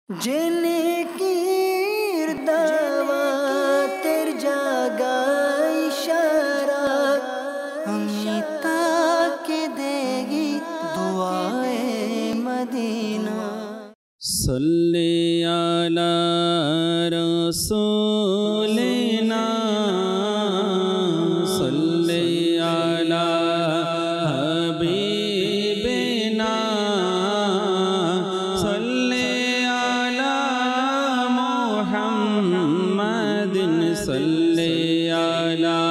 জেনে কির দাওয়াতের জাগায় ইশারা আমি তাকে দেগি দুআয়ে মদিনা। সল্লি আলা রাসূলিনা সল্লি আলা হাবিবিনা সল্লি আলা মুহাম্মাদিন সল্লি আলা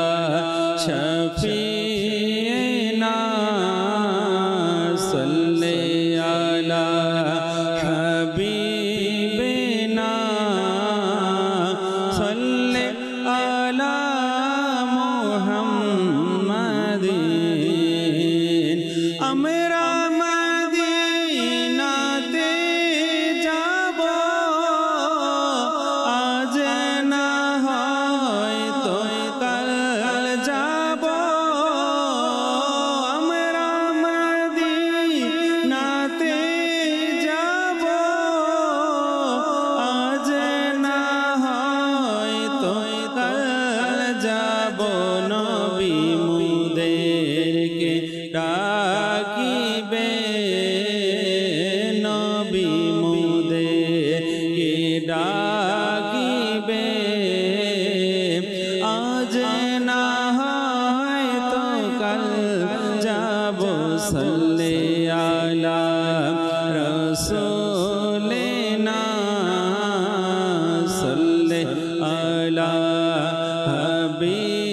শফিনা সল্লি আলা হাবিবিনা সল্লি আলা মুহাম্মাদিন। আমরা মদিনাতে যাব আজ না হয় তো কাল যাব। আমরা মদিনাতে যাব আজ না হয় তো কাল যাব। নবী মুদেরকে ডাকিবে নবী মুদেরকে ডাকিবে আজ না হয় তো কাল যাব। সল্লি আলা রাসূলিনা সল্লি আলা হাবিবিনা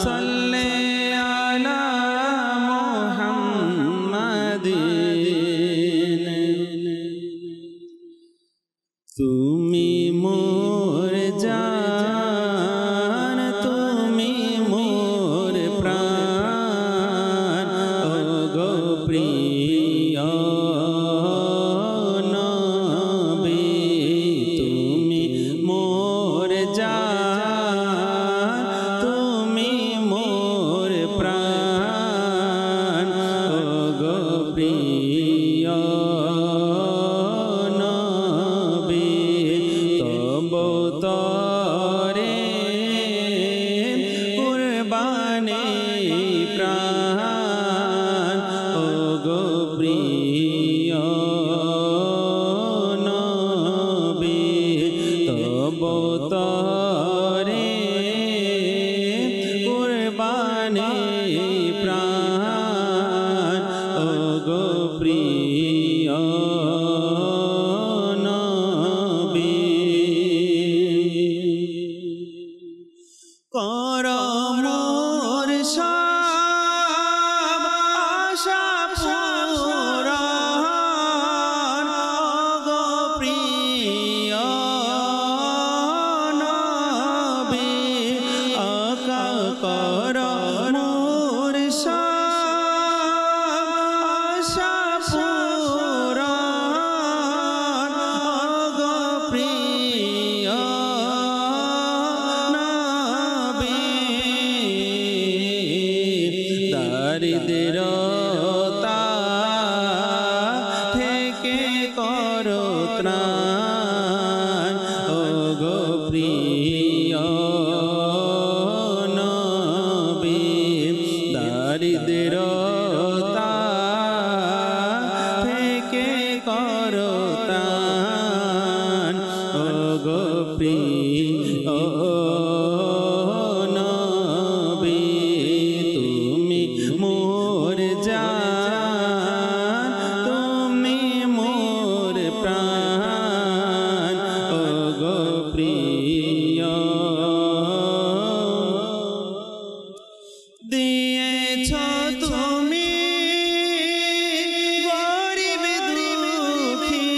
সল্লি আলা মুহাম্মাদিন। তুমি মোর জান তুমি মোর প্রাণ ওগো প্রিয় নবী। তুমি মোর জান তুমি মোর প্রাণ ওগো প্রিয় নবী। তব তরে কুরবানি প্রাণ ওগো প্রিয় নবী। তব তরে কুরবানি প্রাণ ওগো প্রিয় নবী। কর মোর সব আশা পূরণ ওগো প্রিয় নবী। আকা কর মোর সব আশা পূরণ ওগো প্রিয় নবী। দারিদ্রতা থেকে করো ত্রাণ ওগো প্রিয় নবী। দারিদ্রতা থেকে করো ত্রাণ ওগো প্রিয় নবী। তুমি মোর জান তুমি মোর প্রাণ ওগো প্রিয়। দিয়েছ তুমি গরিব দুঃখী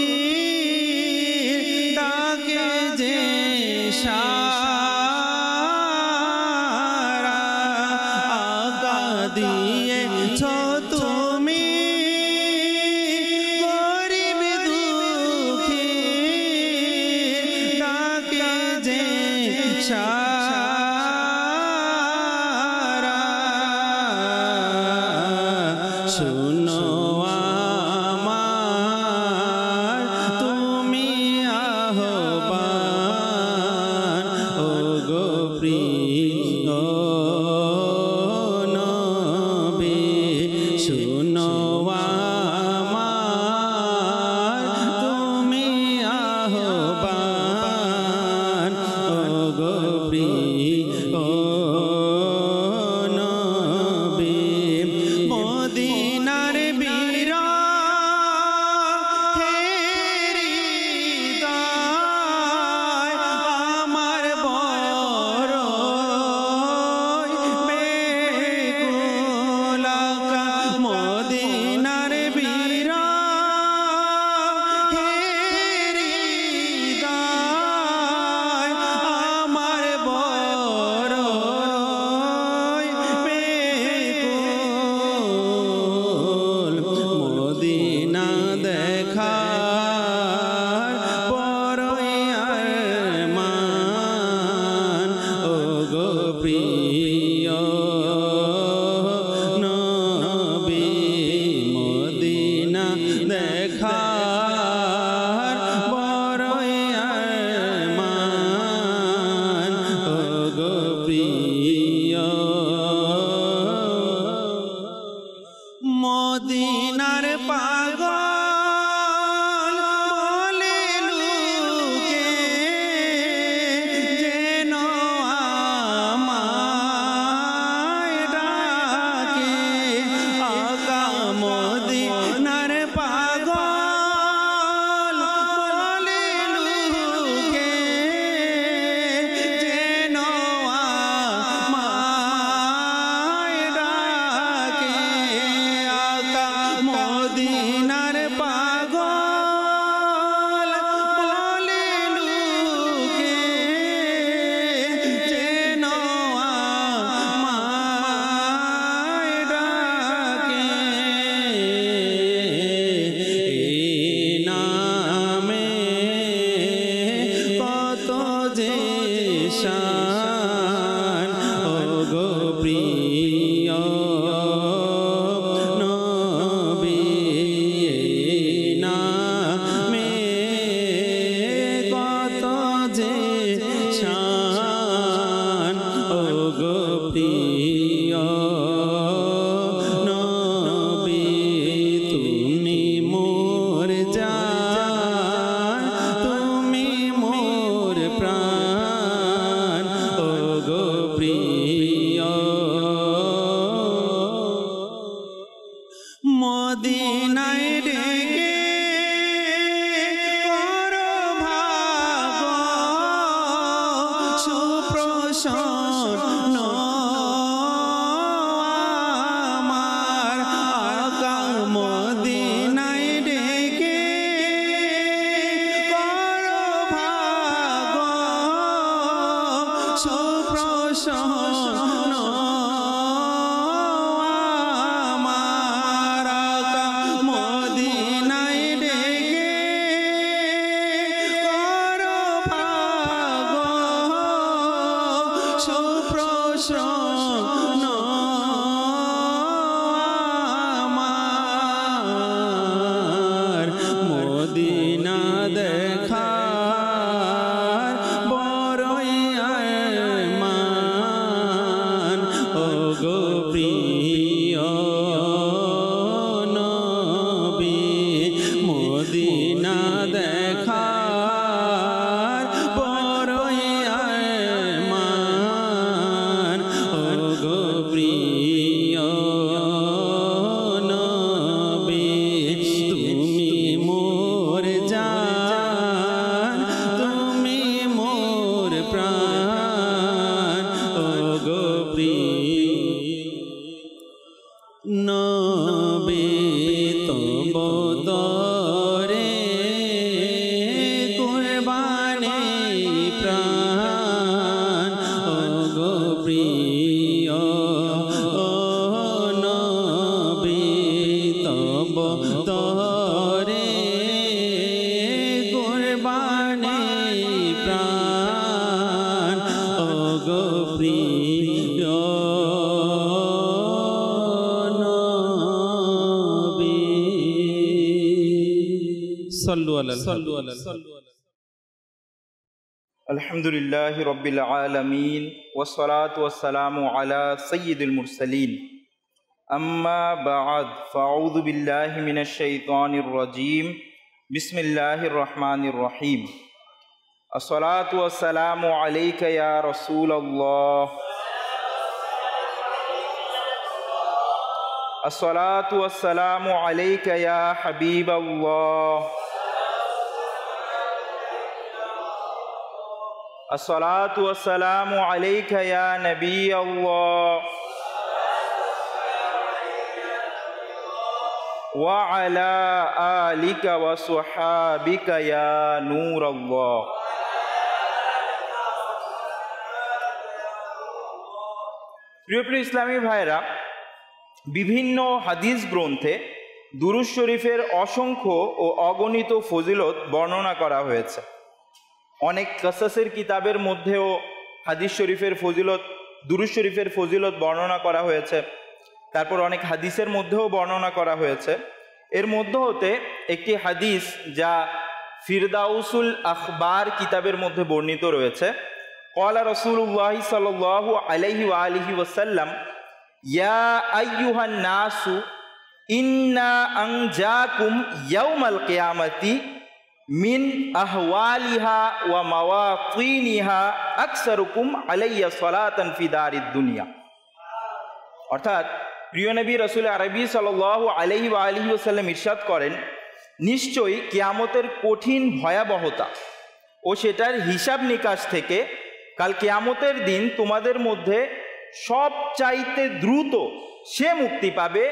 দেখার বড়ই আরমান ওগো প্রিয় মদিনার পাগল বলে লোকে যেন আমায় ডাকে আকা মদিনার পাগল বলে লোকে যেন আমায় ডাকে আকা মদিনার পাগল বলে লোকে যেন আমায় ডাকে এই নামে কত যে শান ওগো প্রিয় নবী এই নামে কত যে শান ওগো প্রিয় নবী তুমি মোর জান তুমি মোর প্রাণ ওগো প্রিয় মদিনায় ডেকে করো ভাগ সুপ্রসন্ন আমার আকা মদিনায় ডেকে করো ভাগ সুপ্রসন্ন আমার আকা মদিনায় ডেকে করো ভাগ সুপ্রসন্ন আমার মদিনা দেখার বড়ই আরমান ওগো প্রিয় নবী মদিনা দেখার বড়ই আরমান ওগো প্রিয় নবী তুমি মোর জান তুমি মোর প্রাণ ওগো প্রিয় নবী তব তরে কুরবানি প্রাণ ওগো প্রিয় ও নবী তব তরে কুরবানি প্রাণ ওগো প্রিয় صلوا على الحمد لله رب العالمين والصلاة والسلام على سيد المرسلين أما بعد فأعوذ بالله من الشيطان الرجيم بسم الله الرحمن الرحيم الصلاة والسلام عليك يا رسول الله الصلاة والسلام عليك يا حبيب الله الصلاة والسلام عليك يا نبي الله وعلى آلك وصحابك يا نور الله প্রিয় ইসলামী ভাইরা বিভিন্ন হাদিস গ্রন্থে দুরূদ শরীফের অসংখ্য ও অগণিত ফজিলত বর্ণনা করা হয়েছে। অনেক কাসাসের কিতাবের মধ্যেও হাদিস শরীফের ফজিলত দুরূদ শরীফের ফজিলত বর্ণনা করা হয়েছে। তারপর অনেক হাদিসের মধ্যেও বর্ণনা করা হয়েছে। এর মধ্যে হতে একটি হাদিস যা ফিরদাউসুল আখবার কিতাবের মধ্যে বর্ণিত রয়েছে। ক্বালা রাসূলুল্লাহ সাল্লাল্লাহু আলাইহি ওয়া আলিহি ওয়াসাল্লাম, ইয়া আইয়ুহান নাসু ইন্না আনজাকুম ইয়াউমাল কিয়ামাতি মিন আহওয়ালিহা ওয়া মাওয়াতিনিহা আকসারুকুম আলাইয়া সালাতান ফি দারিদ দুনিয়া। অর্থাৎ প্রিয় নবী রাসূল আরবি সাল্লাল্লাহু আলাইহি ওয়া আলিহি ওয়াসাল্লাম ইরশাদ করেন, নিশ্চয়ই কিয়ামতের কঠিন ভয়াবহতা ও সেটার হিসাব নিকাশ থেকে কাল কিয়ামতের দিন তোমাদের মধ্যে সবচাইতে দ্রুত সে মুক্তি পাবে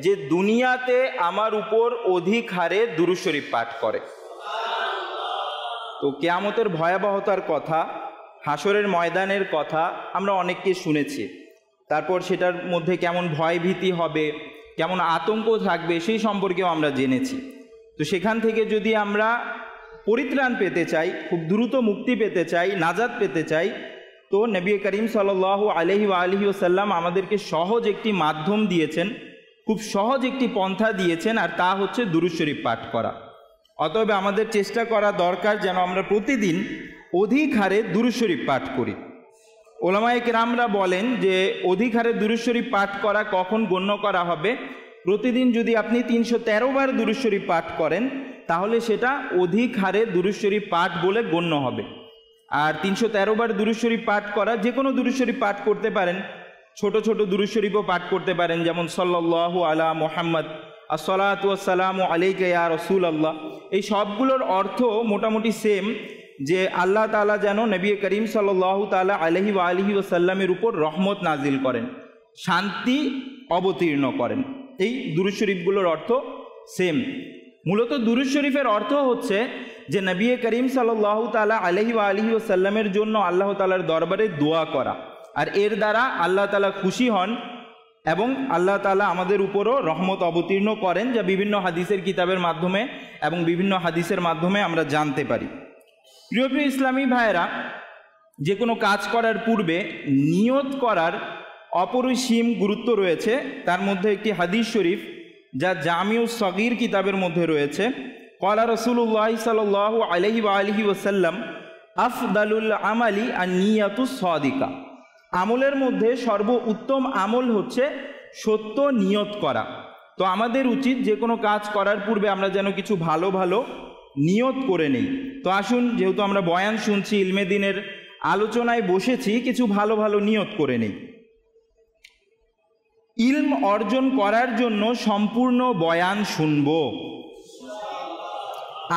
যে দুনিয়াতে আমার উপর অধিক হারে দুরূদ শরীফ পাঠ করে। তো কিয়ামতের ভয়াবহতার কথা, হাসরের ময়দানের কথা আমরা অনেককে শুনেছি। তারপর সেটার মধ্যে কেমন ভয় ভীতি হবে, কেমন আতঙ্ক থাকবে সেই সম্পর্কেও আমরা জেনেছি। তো সেখান থেকে যদি আমরা পরিত্রাণ পেতে চাই, খুব দ্রুত মুক্তি পেতে চাই, নাজাত পেতে চাই, তো নবী করিম সাল্লাল্লাহু আলাইহি ওয়া আলিহি ওয়াসাল্লাম আমাদেরকে সহজ একটি মাধ্যম দিয়েছেন, খুব সহজ একটি পন্থা দিয়েছেন, আর তা হচ্ছে দুরূদ শরীফ পাঠ করা। অতএব আমাদের চেষ্টা করা দরকার যেন আমরা প্রতিদিন অধিক হারে দুরূদ শরীফ পাঠ করি। ওলামায়ে কেরামরা বলেন যে অধিক হারে দুরূদ শরীফ পাঠ করা কখন গণ্য করা হবে? প্রতিদিন যদি আপনি 313 বার দুরূদ শরীফ পাঠ করেন তাহলে সেটা অধিক হারে দুরূদ শরীফ পাঠ বলে গণ্য হবে। আর 313 বার দুরূদ শরীফ পাঠ করা, যে কোনো দুরূদ শরীফ পাঠ করতে পারেন, ছোট ছোট দুরূদ শরীফও পাঠ করতে পারেন, যেমন সাল্লাল্লাহু আলা মুহাম্মদ, আসসালাতু ওয়াসসালামু আলাইকা ইয়া রাসূলুল্লাহ। এই সবগুলোর অর্থ মোটামুটি সেম, যে আল্লাহ তাআলা যেন নবী করিম সাল্লাল্লাহু তাআলা আলাইহি ওয়া আলিহি ওয়াসাল্লামের উপর রহমত নাজিল করেন, শান্তি অবতীর্ণ করেন। এই দুরূদ শরীফগুলোর অর্থ সেম। মূলত দুরূদ শরীফের অর্থ হচ্ছে যে নবী করিম সাল্লাল্লাহু তাআলা আলাইহি ওয়া আলিহি ওয়াসাল্লামের জন্য আল্লাহ তাআলার দরবারে দোয়া করা, আর এর দ্বারা আল্লাহ তাআলা খুশি হন এবং আল্লাহ তাআলা আমাদের উপরও রহমত অবতীর্ণ করেন, যা বিভিন্ন হাদিসের কিতাবের মাধ্যমে এবং বিভিন্ন হাদিসের মাধ্যমে আমরা জানতে পারি। প্রিয় প্রিয় ইসলামী ভাইয়েরা, যে কোনো কাজ করার পূর্বে নিয়ত করার অপরিসীম গুরুত্ব রয়েছে। তার মধ্যে একটি হাদিস শরীফ যা জামিউস সগীর কিতাবের মধ্যে রয়েছে। ক্বালা রাসূলুল্লাহ সাল্লাল্লাহু আলাইহি ওয়া আলিহি ওয়াসাল্লাম, আফদালুল আমালি আন-নিয়াতুস সাদিকা। আমলের মধ্যে সর্বোত্তম আমল হচ্ছে সত্য নিয়ত করা। তো আমাদের উচিত যে কোনো কাজ করার পূর্বে আমরা যেন কিছু ভালো ভালো নিয়ত করে নেই। তো আসুন, যেহেতু আমরা বয়ান শুনছি, ইলমে দ্বীনের আলোচনায় বসেছি, কিছু ভালো ভালো নিয়ত করে নেই। ইলম অর্জন করার জন্য সম্পূর্ণ বয়ান শুনব,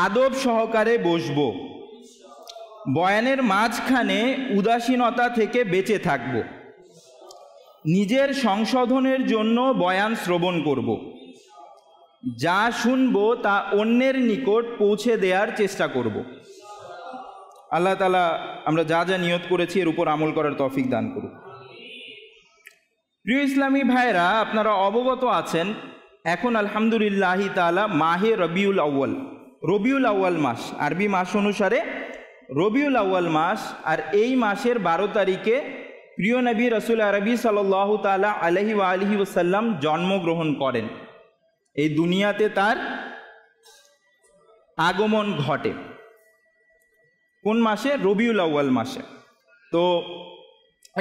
আদব সহকারে বসব, বয়ানের মাঝখানে উদাসীনতা থেকে বেঁচে থাকব, নিজের সংশোধনের জন্য বয়ান শ্রবণ করব, যা শুনব তা অন্যের নিকট পৌঁছে দেওয়ার চেষ্টা করব। আল্লাহ তাআলা আমরা যা যা নিয়ত করেছি এর উপর আমল করার তৌফিক দান করুন। প্রিয় ইসলামী ভাইরা, আপনারা অবগত আছেন এখন আলহামদুলিল্লাহি তাআলা মাহে রবিউল আউয়াল, রবিউল আউয়াল মাস, আরবি মাস অনুসারে রবিউল আউয়াল মাস। আর এই মাসের 12 তারিখে প্রিয় নবী রাসূল আরবি সাল্লাল্লাহু তাআলা আলাইহি ওয়া আলিহি ওয়াসাল্লাম জন্মগ্রহণ করেন। এই দুনিয়াতে তার আগমন ঘটে। কোন মাসে? রবিউল আউয়াল মাসে। তো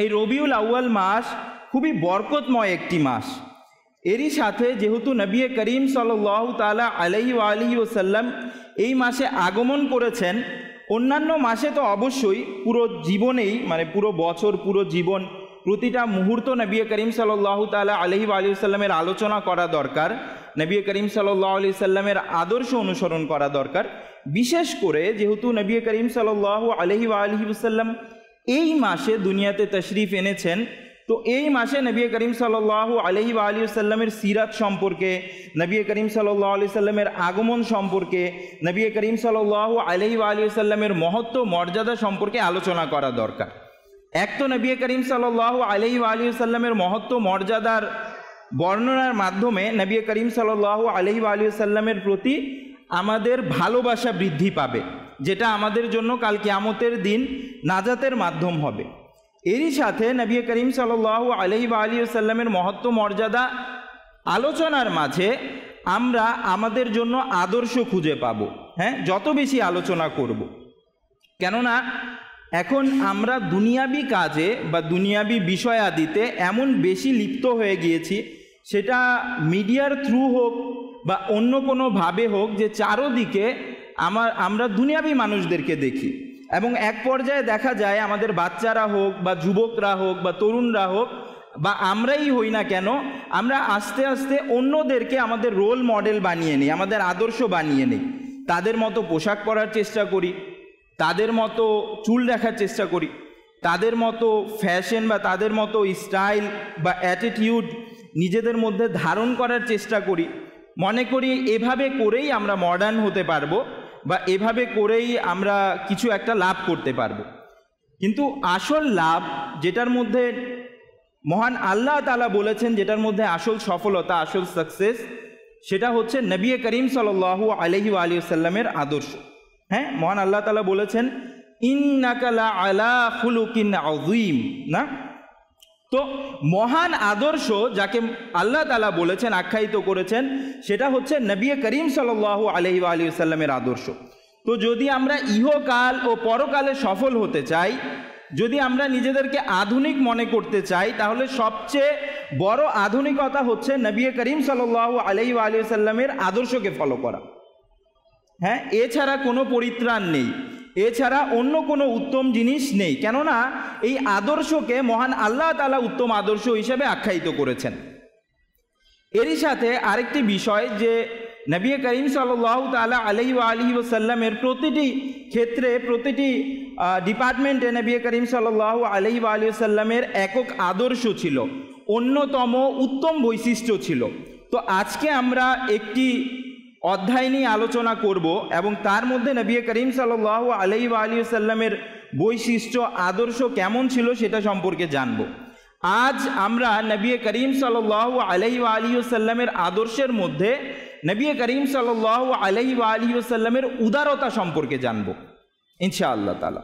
এই রবিউল আউয়াল মাস খুবই বরকতময় একটি মাস। এরই সাথে যেহেতু নবী করিম সাল্লাল্লাহু তাআলা আলাইহি ওয়া আলিহি ওয়াসাল্লাম এই মাসে আগমন করেছেন, অন্যান্য মাসে তো অবশ্যই পুরো জীবনেই, মানে পুরো বছর, পুরো জীবন, প্রতিটা মুহূর্ত নবী করিম সাল্লাল্লাহু তাআলা আলাইহি ওয়া আলিহি ওয়াসাল্লামের আলোচনা করা দরকার, নবী করিম সাল্লাল্লাহু আলাইহি ওয়াসাল্লামের আদর্শ অনুসরণ করা দরকার। বিশেষ করে যেহেতু নবী করিম সাল্লাল্লাহু আলাইহি ওয়া আলিহি ওয়াসাল্লাম এই মাসে দুনিয়াতে তশরিফ এনেছেন, তো এই মাসে নবী করিম সাল্লাল্লাহু আলাইহি ওয়া আলিহি ওয়াসাল্লামের সিরাত সম্পর্কে, নবী করিম সাল্লাল্লাহু আলাইহি ওয়াসাল্লামের আগমন সম্পর্কে, নবী করিম সাল্লাল্লাহু আলাইহি ওয়া আলিহি ওয়াসাল্লামের মহত্ব মর্যাদা সম্পর্কে আলোচনা করা দরকার। এক তো নবী করিম সাল্লাল্লাহু আলাইহি ওয়া আলিহি ওয়াসাল্লামের মহত্ব মর্যাদার বর্ণনার মাধ্যমে নবী করিম সাল্লাল্লাহু আলাইহি ওয়া আলিহি ওয়াসাল্লামের প্রতি আমাদের ভালোবাসা বৃদ্ধি পাবে, যেটা আমাদের জন্য কাল কিয়ামতের দিন নাজাতের মাধ্যম হবে। এরই সাথে নবী করিম সাল্লাল্লাহু আলাইহি ওয়া আলিহি ওয়াসাল্লামের মহত্ব মর্যাদা আলোচনার মাঝে আমরা আমাদের জন্য আদর্শ খুঁজে পাব। হ্যাঁ, যত বেশি আলোচনা করব, কেননা এখন আমরা দুনিয়াবি কাজে বা দুনিয়াবি বিষয়াদিতে এমন বেশি লিপ্ত হয়ে গিয়েছি, সেটা মিডিয়ার থ্রু হোক বা অন্য কোনোভাবে হোক, যে চারোদিকে আমরা দুনিয়াবি মানুষদেরকে দেখি এবং এক পর্যায়ে দেখা যায় আমাদের বাচ্চারা হোক বা যুবকরা হোক বা তরুণরা হোক বা আমরাই হই না কেন, আমরা আস্তে আস্তে অন্যদেরকে আমাদের রোল মডেল বানিয়ে নিই, আমাদের আদর্শ বানিয়ে নিই। তাদের মতো পোশাক পরার চেষ্টা করি, তাদের মতো চুল রাখার চেষ্টা করি, তাদের মতো ফ্যাশন বা তাদের মতো স্টাইল বা অ্যাটিটিউড নিজেদের মধ্যে ধারণ করার চেষ্টা করি। মনে করি এভাবে করেই আমরা মডার্ন হতে পারবো বা এভাবে করেই আমরা কিছু একটা লাভ করতে পারবো। কিন্তু আসল লাভ, যেটার মধ্যে মহান আল্লাহ তাআলা বলেছেন, যেটার মধ্যে আসল সফলতা, আসল সাকসেস, সেটা হচ্ছে নবী করিম সাল্লাল্লাহু আলাইহি ওয়া সাল্লামের আদর্শ। হ্যাঁ, মহান আল্লাহ তাআলা বলেছেন ইন্নাকা লা আলা খুলুকিন আযীম, না? তো মহান আদর্শ যাকে আল্লাহ তাআলা বলেছেন, আখ্যায়িত করেছেন, সেটা হচ্ছে নবী করিম সাল্লাল্লাহু আলাইহি ওয়া সাল্লামের আদর্শ। তো যদি আমরা ইহকাল ও পরকালে সফল হতে চাই, যদি আমরা নিজেদেরকে আধুনিক মনে করতে চাই, তাহলে সবচেয়ে বড় আধুনিকতা হচ্ছে নবী করিম সাল্লাল্লাহু আলাইহি ওয়া সাল্লামের আদর্শকে ফলো করা। হ্যাঁ, এছাড়া কোনো পরিত্রাণ নেই, এছাড়া অন্য কোনো উত্তম জিনিস নেই, কেননা এই আদর্শকে মহান আল্লাহ তাআলা উত্তম আদর্শ হিসেবে আখ্যায়িত করেছেন। এরই সাথে আরেকটি বিষয়, যে নবী করিম সাল্লাল্লাহু তাআলা আলাইহি ওয়া সাল্লামের প্রতিটি ক্ষেত্রে, প্রতিটি ডিপার্টমেন্টে নবী করিম সাল্লাল্লাহু আলাইহি ওয়া সাল্লামের একক আদর্শ ছিল, অন্যতম উত্তম বৈশিষ্ট্য ছিল। তো আজকে আমরা একটি অধ্যায় নিয়ে আলোচনা করব এবং তার মধ্যে নবী করিম সাল্লাল্লাহু আলাইহি ওয়া সাল্লামের বৈশিষ্ট্য, আদর্শ কেমন ছিল সেটা সম্পর্কে জানব। আজ আমরা নবী করিম সাল্লাল্লাহু আলাইহি ওয়া সাল্লামের আদর্শের মধ্যে নবী করিম সাল্লাল্লাহু আলাইহি ওয়া সাল্লামের উদারতা সম্পর্কে জানব ইনশাআল্লাহ তাআলা।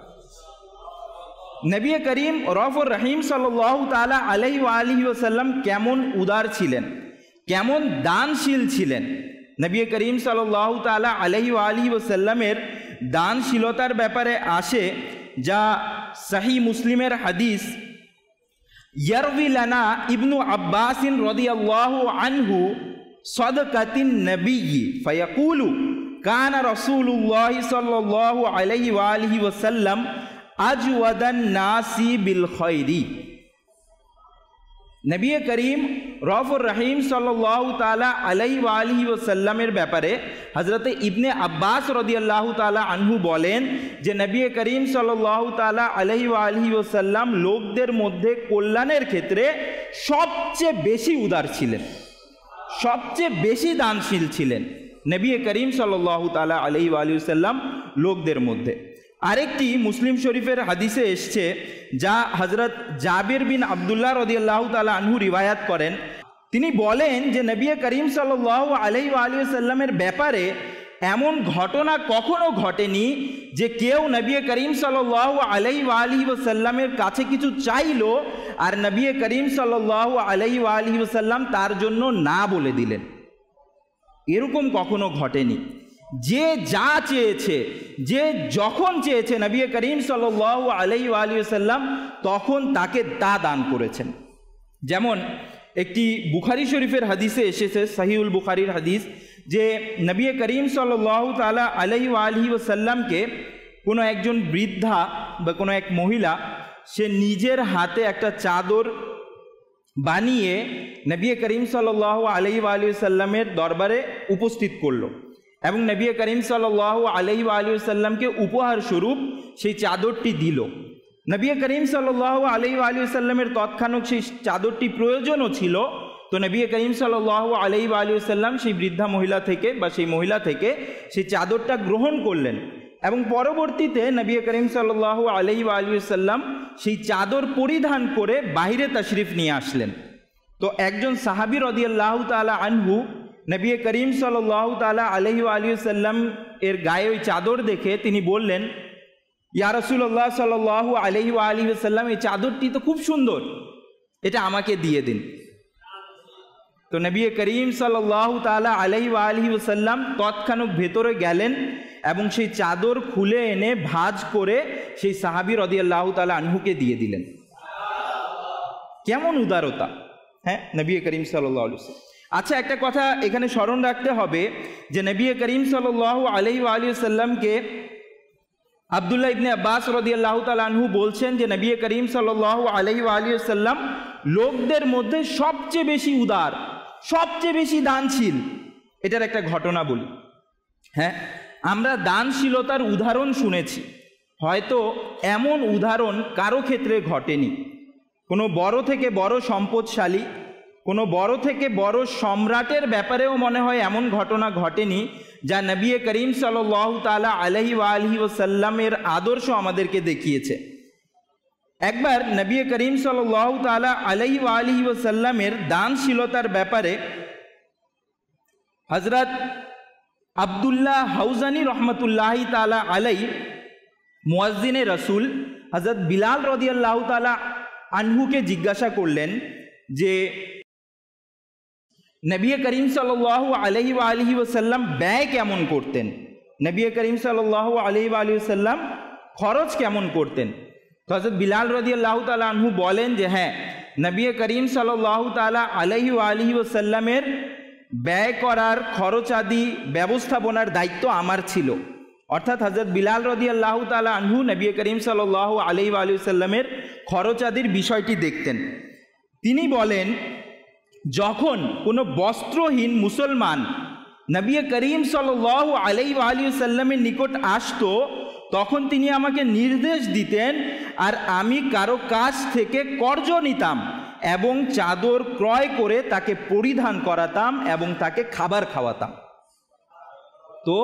নবী করিম রউফুর রহিম সাল্লাল্লাহু তাআলা আলাইহি ওয়া সাল্লাম কেমন উদার ছিলেন, কেমন দানশীল ছিলেন। নবী করিম সাল্লাল্লাহু তাআলা আলাইহি ওয়া সাল্লামের দানশীলতার ব্যাপারে আসে, যা সহিহ মুসলিমের হাদিস। ইয়ারবি লানা ইবনু আব্বাস রাদিয়াল্লাহু আনহু সাদাকাতিন নবী ফায়াকুলু কানা রাসূলুল্লাহ সাল্লাল্লাহু আলাইহি ওয়া সাল্লাম আজওয়াদান নাসি বিল খায়রি। নবী করিম রউফুর রহিম সাল্লাল্লাহু তাআলা আলাইহি ওয়া সাল্লামের ব্যাপারে হযরত ইবনে আব্বাস রাদিয়াল্লাহু তাআলা আনহু বলেন যে নবী করিম সাল্লাল্লাহু তাআলা আলাইহি ওয়া সাল্লাম লোকদের মধ্যে কল্যাণের ক্ষেত্রে সবচেয়ে বেশি উদার ছিলেন, সবচেয়ে বেশি দানশীল ছিলেন নবী করিম সাল্লাল্লাহু তাআলা আলাইহি ওয়া সাল্লাম লোকদের মধ্যে। আরেকটি মুসলিম শরীফের হাদিসে এসছে, যা হযরত জাবির বিন আব্দুল্লাহ রাদিয়াল্লাহু তাআলা আনহু রিওয়ায়াত করেন। তিনি বলেন যে নবী করিম সাল্লাল্লাহু আলাইহি ওয়া সাল্লামের ব্যাপারে এমন ঘটনা কখনো ঘটেনি যে কেউ নবী করিম সাল্লাল্লাহু আলাইহি ওয়া সাল্লামের কাছে কিছু চাইলো আর নবী করিম সাল্লাল্লাহু আলাইহি ওয়া সাল্লাম তার জন্য না বলে দিলেন। এরকম কখনো ঘটেনি। যে যা চেয়েছে, যে যখন চেয়েছে, নবী করিম সাল্লাল্লাহু আলাইহি ওয়া সাল্লাম তখন তাকে তা দান করেছেন। যেমন একটি বুখারী শরীফের হাদিসে এসেছে, সহিহুল বুখারীর হাদিস, যে নবী করিম সাল্লাল্লাহু তাআলা আলাইহি ওয়া সাল্লামকে কোনো একজন বৃদ্ধা বা কোনো এক মহিলা, সে নিজের হাতে একটা চাদর বানিয়ে নবী করিম সাল্লাল্লাহু আলাইহি ওয়া সাল্লামের দরবারে উপস্থিত করলো এবং নবী করিম সাল্লাল্লাহু আলাইহি ওয়া সাল্লামকে উপহার স্বরূপ সেই চাদরটি দিল। নবী করিম সাল্লাল্লাহু আলাইহি ওয়া সাল্লামের তৎক্ষণাৎ সেই চাদরটি প্রয়োজনও ছিল, তো নবী করিম সাল্লাল্লাহু আলাইহি ওয়া সাল্লাম সেই বৃদ্ধা মহিলা থেকে বা সেই মহিলা থেকে সেই চাদরটা গ্রহণ করলেন এবং পরবর্তীতে নবী করিম সাল্লাল্লাহু আলাইহি ওয়া সাল্লাম সেই চাদর পরিধান করে বাইরে তাশরিফ নিয়ে আসলেন। তো একজন সাহাবী রাদিয়াল্লাহু তাআলা আনহু নবী করিম সাল্লাল্লাহু তাআলা আলাইহি ওয়া সাল্লাম এর গায়ে ওই চাদর দেখে তিনি বললেন, ইয়া রাসূলুল্লাহ সাল্লাল্লাহু আলাইহি ওয়া সাল্লাম, এই চাদরটি তো খুব সুন্দর, এটা আমাকে দিয়ে দিন। তো নবী করিম সাল্লাল্লাহু তাআলা আলাইহি ওয়া আলিহি ওয়াসাল্লাম তৎক্ষণাৎ ভেতরে গেলেন এবং সেই চাদর খুলে এনে ভাঁজ করে সেই সাহাবী রাদিয়াল্লাহু তাআলা আনহুকে দিয়ে দিলেন। কেমন উদারতা, হ্যাঁ, নবী করিম সাল্লাল্লাহু আলাইহি ওয়াসাল্লাম। আচ্ছা, একটা কথা এখানে স্মরণ রাখতে হবে যে নবী করিম সাল্লাল্লাহু আলাইহি ওয়া আলিহি ওয়াসাল্লামকে আব্দুল্লাহ ইবনে আব্বাস রাদিয়াল্লাহু তাআলা আনহু বলছেন যে নবী করিম সাল্লাল্লাহু আলাইহি ওয়া আলিহি ওয়াসাল্লাম লোকদের মধ্যে সবচেয়ে বেশি উদার, সবচেয়ে বেশি দানশীল। এটার একটা ঘটনা বলি। হ্যাঁ, আমরা দানশীলতার উদাহরণ শুনেছি, হয়তো এমন উদাহরণ কারো ক্ষেত্রে ঘটেনি। কোনো বড় থেকে বড় সম্পদশালী, কোনো বড় থেকে বড় সম্রাটের ব্যাপারেও মনে হয় এমন ঘটনা ঘটেনি যা নবী করিম সাল্লাল্লাহু তাআলা আলাইহি ওয়া আলিহি ওয়াসাল্লামের আদর্শ আমাদেরকে দেখিয়েছে। একবার নবী করিম সাল্লাল্লাহু তাআলা আলাইহি ওয়া আলিহি ওয়াসাল্লামের দানশীলতার ব্যাপারে হযরত আব্দুল্লাহ হাউজানি রহমতুল্লাহি তাআলা আলাইহি মুয়াজ্জিনে রাসূল হযরত বিলাল রাদিয়াল্লাহু তাআলা আনহুকে জিজ্ঞাসা করলেন যে নবী করিম সাল্লাল্লাহু আলাইহি ওয়া আলিহি ওয়াসাল্লাম ব্যয় কেমন করতেন, নবী করিম সাল্লাল্লাহু আলাইহি ওয়া আলিহি ওয়াসাল্লাম খরচ কেমন করতেন। তো হযরত বিলাল রাদিয়াল্লাহু তাআলা আনহু বলেন যে হ্যাঁ, নবী করিম সাল্লাল্লাহু তাআলা আলাইহি ওয়া আলিহি ওয়াসাল্লামের ব্যয় করার খরচ আদি ব্যবস্থাপনার দায়িত্ব আমার ছিল। অর্থাৎ হযরত বিলাল রাদিয়াল্লাহু তাআলা আনহু নবী করিম সাল্লাল্লাহু আলাইহি ওয়া আলিহি ওয়াসাল্লামের খরচ আদির বিষয়টি দেখতেন। তিনি বলেন, যখন কোনো বস্ত্রহীন মুসলমান নবী করিম সাল্লাল্লাহু আলাইহি ওয়া আলিহি ওয়াসাল্লামের নিকট আসতো, তখন তিনি আমাকে নির্দেশ দিতেন আর আমি কারো কাছ থেকে কর্জ নিতাম এবং চাদর ক্রয় করে তাকে পরিধান করাতাম এবং তাকে খাবার খাওয়াতাম। তো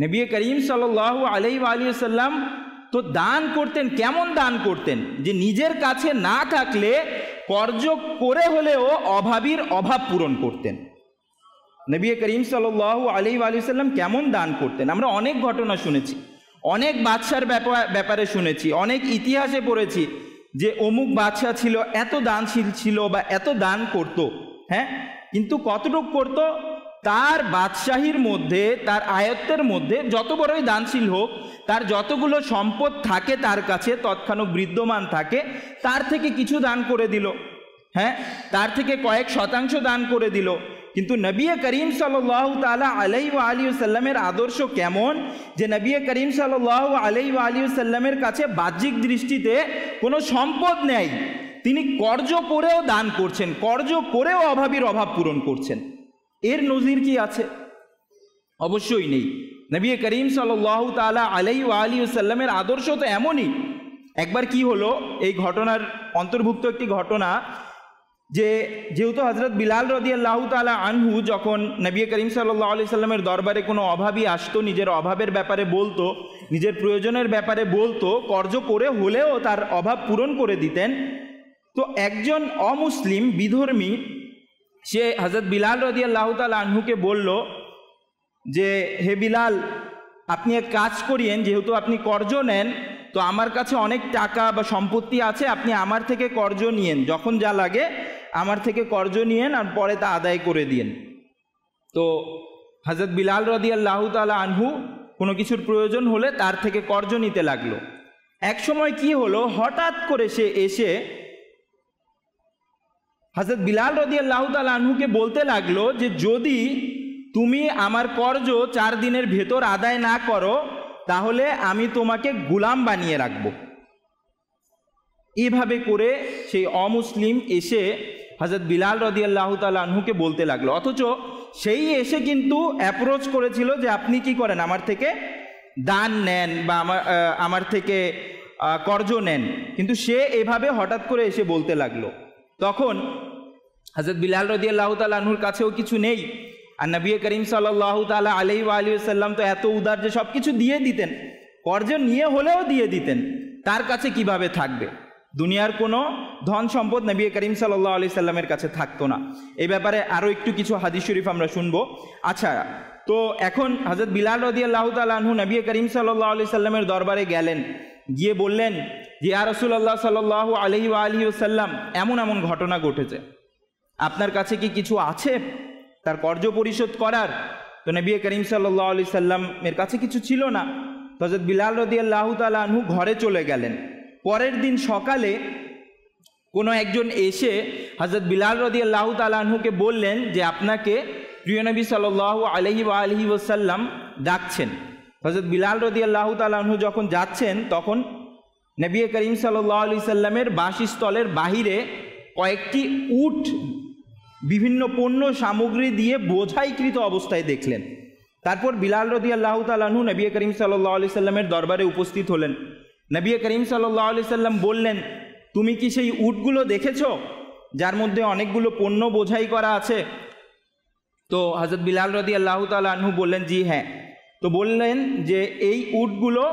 নবী করিম সাল্লাল্লাহু আলাইহি ওয়া আলিহি ওয়াসাল্লাম তো দান করতেন, কেমন দান করতেন যে নিজের কাছে না থাকলে কর্জ করে হলেও অভাবীর অভাব পূরণ করতেন। নবী করিম সাল্লাল্লাহু আলাইহি ওয়া আলিহি ওয়াসাল্লাম কেমন দান করতেন আমরা অনেক ঘটনা শুনেছি, অনেক বাদশার ব্যাপারে শুনেছি, অনেক ইতিহাসে পড়েছি যে অমুক বাদশা ছিল, এত দানশীল ছিল বা এত দান করত। হ্যাঁ, কিন্তু কতটুকু করত, তার বাদশাহীর মধ্যে, তার আয়ত্তের মধ্যে যত বড়ই দানশীল হোক, তার যতগুলো সম্পদ থাকে তার কাছে তৎক্ষণাৎ বিদ্যমান থাকে, তার থেকে কিছু দান করে দিল। হ্যাঁ, তার থেকে কয়েক শতাংশ দান করে দিল। কিন্তু নবী করিম সাল্লাল্লাহু তাআলা আলাইহি ওয়া আলিহি ওয়াসাল্লামের আদর্শ কেমন যে নবী করিম সাল্লাল্লাহু আলাইহি ওয়া আলিহি ওয়াসাল্লামের কাছে বাহ্যিক দৃষ্টিতে কোনো সম্পদ নেই, তিনি কর্জ করেও দান করছেন, কর্জ করেও অভাবীর অভাব পূরণ করছেন। এর নজির কি আছে? অবশ্যই নেই। নবী করিম সাল্লাল্লাহু তাআলা আলাইহি ওয়া আলিহি ওয়াসাল্লামের আদর্শ তো এমনই। একবার কি হলো, এই ঘটনার অন্তর্ভুক্ত একটি ঘটনা যে যেহেতু হযরত বিলাল রাদিয়াল্লাহু তাআলা আনহু যখন নবী করিম সাল্লাল্লাহু আলাইহি সাল্লামের দরবারে কোনো অভাবী আসতো, নিজের অভাবের ব্যাপারে বলতো, নিজের প্রয়োজনের ব্যাপারে বলতো, কর্জ করে হলেও তার অভাব পূরণ করে দিতেন। তো একজন অমুসলিম বিধর্মী সে হযরত বিলাল রাদিয়াল্লাহু তাআলা আনহুকে বলল যে হে বিলাল, আপনি এক কাজ করিয়েন, যেহেতু আপনি কর্জ নেন, তো আমার কাছে অনেক টাকা বা সম্পত্তি আছে, আপনি আমার থেকে কর্জ নিয়েন, যখন যা লাগে আমার থেকে কর্জ নিয়েন আর পরে তা আদায় করে দিয়েন। তো হযরত বিলাল রাদিয়াল্লাহু তাআলা আনহু কোনো কিছুর প্রয়োজন হলে তার থেকে কর্জ নিতে লাগলো। এক সময় কি হলো, হঠাৎ করে সে এসে হযরত বিলাল রাদিয়াল্লাহু তাআলা আনহুকে বলতে লাগলো যে যদি তুমি আমার কর্জ 4 দিনের ভেতর আদায় না করো তাহলে আমি তোমাকে গোলাম বানিয়ে রাখব। এইভাবে করে সেই অমুসলিম এসে হযরত বিলাল রাদিয়াল্লাহু তাআলা আনহুকে বলতে লাগলো, অথচ সেই এসে কিন্তু অ্যাপ্রোচ করেছিল যে আপনি কি করেন, আমার থেকে দান নেন বা আমার থেকে কর্জ নেন, কিন্তু সে এভাবে হঠাৎ করে এসে বলতে লাগলো। তখন হযরত বিলাল রাদিয়াল্লাহু তাআলা আনহুর কাছেও কিছু নেই, আর নবী করিম সাল্লাল্লাহু তাআলা আলাইহি ওয়া আলিহি ওয়াসাল্লাম তো এত উদার যে সব কিছু দিয়ে দিতেন, কর্জ নিয়ে হলেও দিয়ে দিতেন। তার কাছে কিভাবে থাকবে? দুনিয়ার কোনো ধন সম্পদ নবী করিম সাল্লাল্লাহু আলাইহি সাল্লামের কাছে থাকতো না। এই ব্যাপারে আরও একটু কিছু হাদিস শরীফ আমরা শুনবো। আচ্ছা, তো এখন হযরত বিলাল রাদিয়াল্লাহু তাআলা আনহু নবী করিম সাল্লাল্লাহু আলাইহি সাল্লামের দরবারে গেলেন, গিয়ে বললেন যে ইয়া রাসূলুল্লাহ সাল্লাল্লাহু আলাইহি ওয়া আলিহি ওয়াসাল্লাম, এমন এমন ঘটনা ঘটেছে, আপনার কাছে কি কিছু আছে তার কর্জ পরিশোধ করার? তো নবী করিম সাল্লাল্লাহু আলাইহি সাল্লামের কাছে কিছু ছিল না। তো হযরত বিলাল রাদিয়াল্লাহু তাআলা আনহু ঘরে চলে গেলেন। পরের দিন সকালে কোনো একজন এসে হযরত বিলাল রাদিয়াল্লাহু তাআলা আনহুকে বললেন যে আপনাকে প্রিয় নবী সাল্লাল্লাহু আলাইহি ওয়াসাল্লাম ডাকছেন। হযরত বিলাল রাদিয়াল্লাহু তাআলা আনহু যখন যাচ্ছেন তখন নবী করিম সাল্লাল্লাহু আলাইহি সাল্লামের বাসস্থলের বাহিরে কয়েকটি উট বিভিন্ন পণ্য সামগ্রী দিয়ে বোঝাইকৃত অবস্থায় দেখলেন। তারপর বিলাল রাদিয়াল্লাহু তাআলা আনহু নবী করিম সাল্লাল্লাহু আলাইহি সাল্লামের দরবারে উপস্থিত হলেন। নবী করিম সাল্লাল্লাহু আলাইহি সাল্লাম বললেন, তুমি কি সেই উটগুলো দেখেছো যার মধ্যে অনেকগুলো পণ্য বোঝাই করা আছে? তো হযরত বিলাল রাদিয়াল্লাহু তাআলা আনহু বললেন, জি হ্যাঁ। তো বললেন যে এই উটগুলো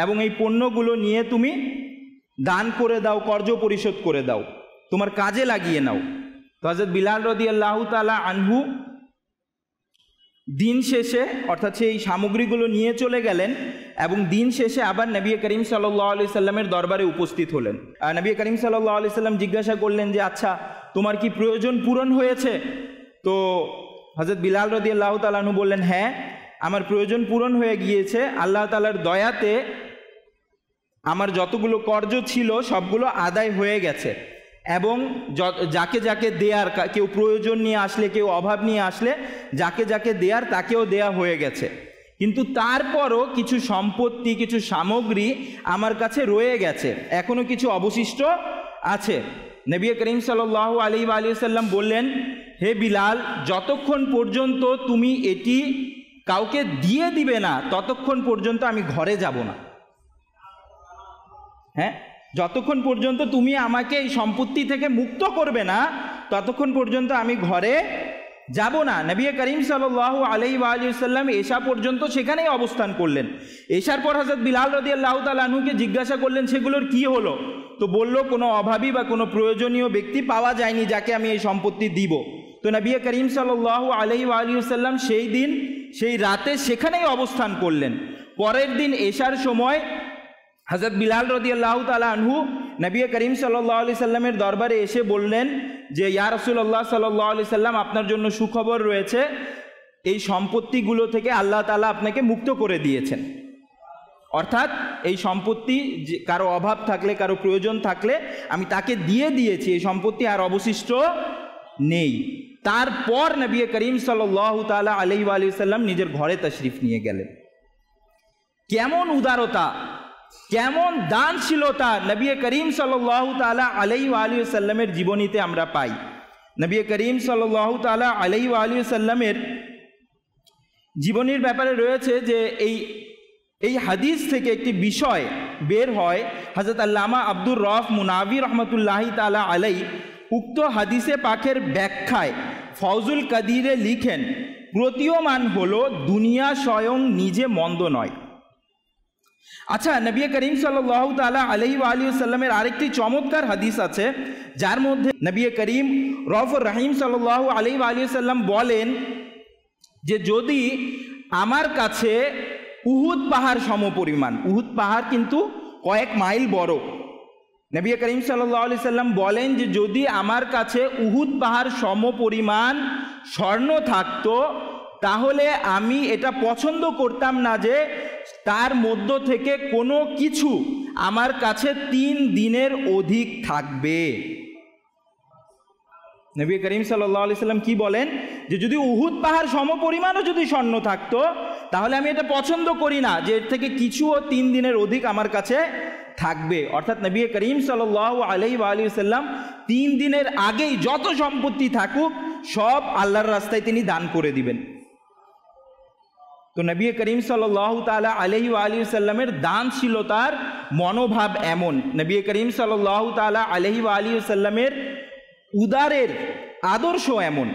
এবং এই পণ্যগুলো নিয়ে তুমি দান করে দাও, কর্জ পরিশোধ করে দাও, তোমার কাজে লাগিয়ে নাও। তো হযরত বিলাল রাদিয়াল্লাহু তাআলা আনহু দিন শেষে অর্থাৎ সেই সামগ্রীগুলো নিয়ে চলে গেলেন এবং দিন শেষে আবার নবী করিম সাল্লাল্লাহু আলাইহি সাল্লামের দরবারে উপস্থিত হলেন। নবী করিম সাল্লাল্লাহু আলাইহি সাল্লাম জিজ্ঞাসা করলেন যে আচ্ছা তোমার কি প্রয়োজন পূরণ হয়েছে? তো হযরত বিলাল রাদিয়াল্লাহু তাআলা আনহু বললেন, হ্যাঁ আমার প্রয়োজন পূরণ হয়ে গিয়েছে, আল্লাহ তাআলার দয়াতে আমার যতগুলো কর্জ ছিল সবগুলো আদায় হয়ে গেছে এবং যাকে যাকে দেয়ার, কেউ প্রয়োজন নিয়ে আসলে, কেউ অভাব নিয়ে আসলে যাকে যাকে দেয়ার তাকেও দেয়া হয়ে গেছে। কিন্তু তারপরও কিছু সম্পত্তি, কিছু সামগ্রী আমার কাছে রয়ে গেছে, এখনও কিছু অবশিষ্ট আছে। নবী করিম সাল্লাল্লাহু আলাইহি সাল্লাম বললেন, হে বিলাল, যতক্ষণ পর্যন্ত তুমি এটি কাউকে দিয়ে দিবে না ততক্ষণ পর্যন্ত আমি ঘরে যাব না। হ্যাঁ, যতক্ষণ পর্যন্ত তুমি আমাকে এই সম্পত্তি থেকে মুক্ত করবে না ততক্ষণ পর্যন্ত আমি ঘরে যাব না। নবী করিম সাল্লাল্লাহু আলাইহি সাল্লাম এশা পর্যন্ত সেখানেই অবস্থান করলেন। এশার পর হযরত বিলাল রাদিয়াল্লাহু তাআলা আনহুকে জিজ্ঞাসা করলেন সেগুলোর কি হলো? তো বলল, কোনো অভাবী বা কোনো প্রয়োজনীয় ব্যক্তি পাওয়া যায়নি যাকে আমি এই সম্পত্তি দিব। তো নবী করিম সাল্লাল্লাহু আলাইহি সাল্লাম সেই দিন সেই রাতে সেখানেই অবস্থান করলেন। পরের দিন এশার সময় হযরত বিলাল রাদিয়াল্লাহু তাআলা আনহু নবী করিম সাল্লাল্লাহু আলাইহি সাল্লামের দরবারে এসে বললেন যে ইয়া রাসূলুল্লাহ সাল্লাল্লাহু আলাইহি সাল্লাম, আপনার জন্য সুখবর রয়েছে, এই সম্পত্তিগুলো থেকে আল্লাহ তাআলা আপনাকে মুক্ত করে দিয়েছেন। অর্থাৎ এই সম্পত্তি কারো অভাব থাকলে, কারো প্রয়োজন থাকলে আমি তাকে দিয়ে দিয়েছি, এই সম্পত্তি আর অবশিষ্ট নেই। তারপর নবী করিম সাল্লাল্লাহু তাআলা আলাইহি সাল্লাম নিজের ঘরে তাশরিফ নিয়ে গেলেন। কেমন উদারতা, কেমন দানশীলতা নবী করিম সাল্লাল্লাহু তাআলা আলাইহি সাল্লামের জীবনীতে আমরা পাই। নবী করিম সাল্লাল্লাহু তাআলা আলাইহি সাল্লামের জীবনীর ব্যাপারে রয়েছে যে এই হাদিস থেকে একটি বিষয় বের হয়। হযরত আল্লামা আব্দুর রউফ মুনাবি রহমতুল্লাহি তাআলা আলাইহি উক্ত হাদিসে পাকের ব্যাখ্যায় ফৌজুল কাদিরে লিখেন, প্রতীয়মান হলো দুনিয়া স্বয়ং নিজে মন্দ নয়। আচ্ছা, নবী করিম সাল্লাল্লাহু তাআলা আলাইহি সাল্লামের আরেকটি চমৎকার হাদিস আছে যার মধ্যে নবী করিম রউফুর রহিম সাল্লাল্লাহু আলাইহি সাল্লাম বলেন যে যদি আমার কাছে উহুদ পাহাড় সমপরিমাণ, উহুদ পাহাড় কিন্তু কয়েক মাইল বড়, নবী করিম সাল্লাল্লাহু আলাইহি সাল্লাম বলেন যে যদি আমার কাছে উহুদ পাহাড় সমপরিমাণ স্বর্ণ থাকতো তাহলে আমি এটা পছন্দ করতাম না যে তার মধ্য থেকে কোনো কিছু আমার কাছে 3 দিনের অধিক থাকবে। নবী করিম সাল্লাল্লাহু আলাইহি সাল্লাম কি বলেন যে যদি উহুদ পাহাড় সমপরিমাণও যদি স্বর্ণ থাকতো তাহলে আমি এটা পছন্দ করি না যে এর থেকে কিছুও 3 দিনের অধিক আমার কাছে থাকবে। অর্থাৎ নবী করিম সাল্লাল্লাহু আলাইহি সাল্লাম 3 দিনের আগেই যত সম্পত্তি থাকুক সব আল্লাহর রাস্তায় তিনি দান করে দিবেন। তো নবী করিম সাল্লাল্লাহু তাআলা আলাইহি সাল্লামের দানশীলতার মনোভাব এমন, নবী করিম সাল্লাল্লাহু তাআলা আলাইহি সাল্লামের উদারের আদর্শ এমন।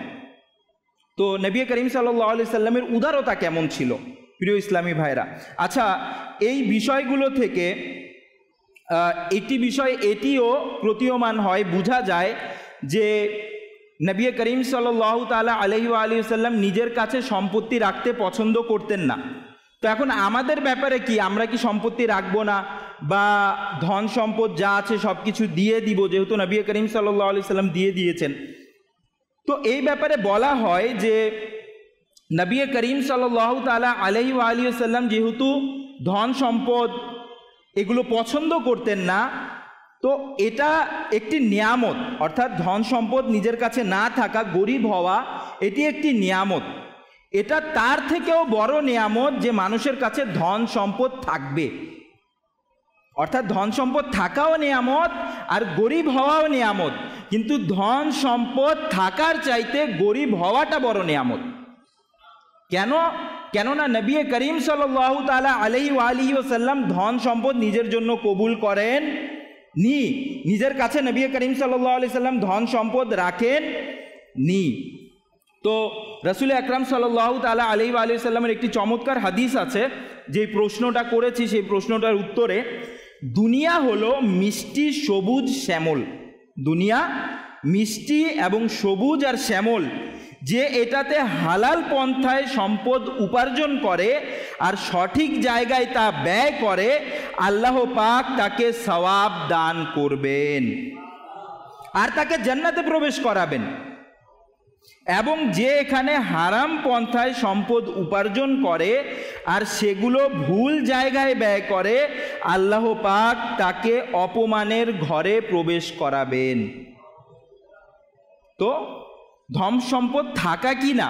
তো নবী করিম সাল্লাল্লাহু আলাইহি সাল্লামের উদারতা কেমন ছিল প্রিয় ইসলামী ভাইরা? আচ্ছা, এই বিষয়গুলো থেকে একটি বিষয় এটিও প্রতীয়মান হয়, বোঝা যায় যে নবী করিম সাল্লাল্লাহু তাআলা আলাইহি সাল্লাম নিজের কাছে সম্পত্তি রাখতে পছন্দ করতেন না। তো এখন আমাদের ব্যাপারে কি, আমরা কি সম্পত্তি রাখবো না বা ধন সম্পদ যা আছে সব কিছু দিয়ে দিব, যেহেতু নবী করিম সাল্লাল্লাহু আলাইহি সাল্লাম দিয়ে দিয়েছেন? তো এই ব্যাপারে বলা হয় যে নবী করিম সাল্লাল্লাহু তাআলা আলাইহি ওয়া আলিহি ওয়াসাল্লাম যেহেতু ধন সম্পদ এগুলো পছন্দ করতেন না, তো এটা একটি নিয়ামত, অর্থাৎ ধন সম্পদ নিজের কাছে না থাকা, গরিব হওয়া, এটি একটি নিয়ামত। এটা তার থেকেও বড় নিয়ামত যে মানুষের কাছে ধন সম্পদ থাকবে, অর্থাৎ ধন সম্পদ থাকাও নিয়ামত আর গরিব হওয়াও নিয়ামত, কিন্তু ধন সম্পদ থাকার চাইতে গরিব হওয়াটা বড় নিয়ামত। কেননা নবী করিম সাল্লাল্লাহু তাআলা আলাইহি ওয়া আলিহি ওয়াসাল্লাম ধন সম্পদ নিজের জন্য কবুল করেন নি, নিজের কাছে নবী করিম সাল্লাল্লাহু আলাইহি সাল্লাম ধন সম্পদ রাখেন নি। তো রাসূল আকরাম সাল্লাল্লাহু তাআলা আলাইহি ওয়া আলিহি ওয়াসাল্লামের একটি চমৎকার হাদিস আছে, যে প্রশ্নটা করেছি সেই প্রশ্নটার উত্তরে, দুনিয়া হলো মিষ্টি সবুজ শ্যামল, দুনিয়া মিষ্টি এবং সবুজ আর শ্যামল, যে এটাতে হালাল পন্থায় সম্পদ উপার্জন করে আর সঠিক জায়গায় তা ব্যয় করে, আল্লাহ পাক তাকে সওয়াব দান করবেন আর তাকে জান্নাতে প্রবেশ করাবেন। এবং যে এখানে হারাম পন্থায় সম্পদ উপার্জন করে আর সেগুলো ভুল জায়গায় ব্যয় করে, আল্লাহ পাক তাকে অপমানের ঘরে প্রবেশ করাবেন। তো ধন সম্পদ থাকা কি না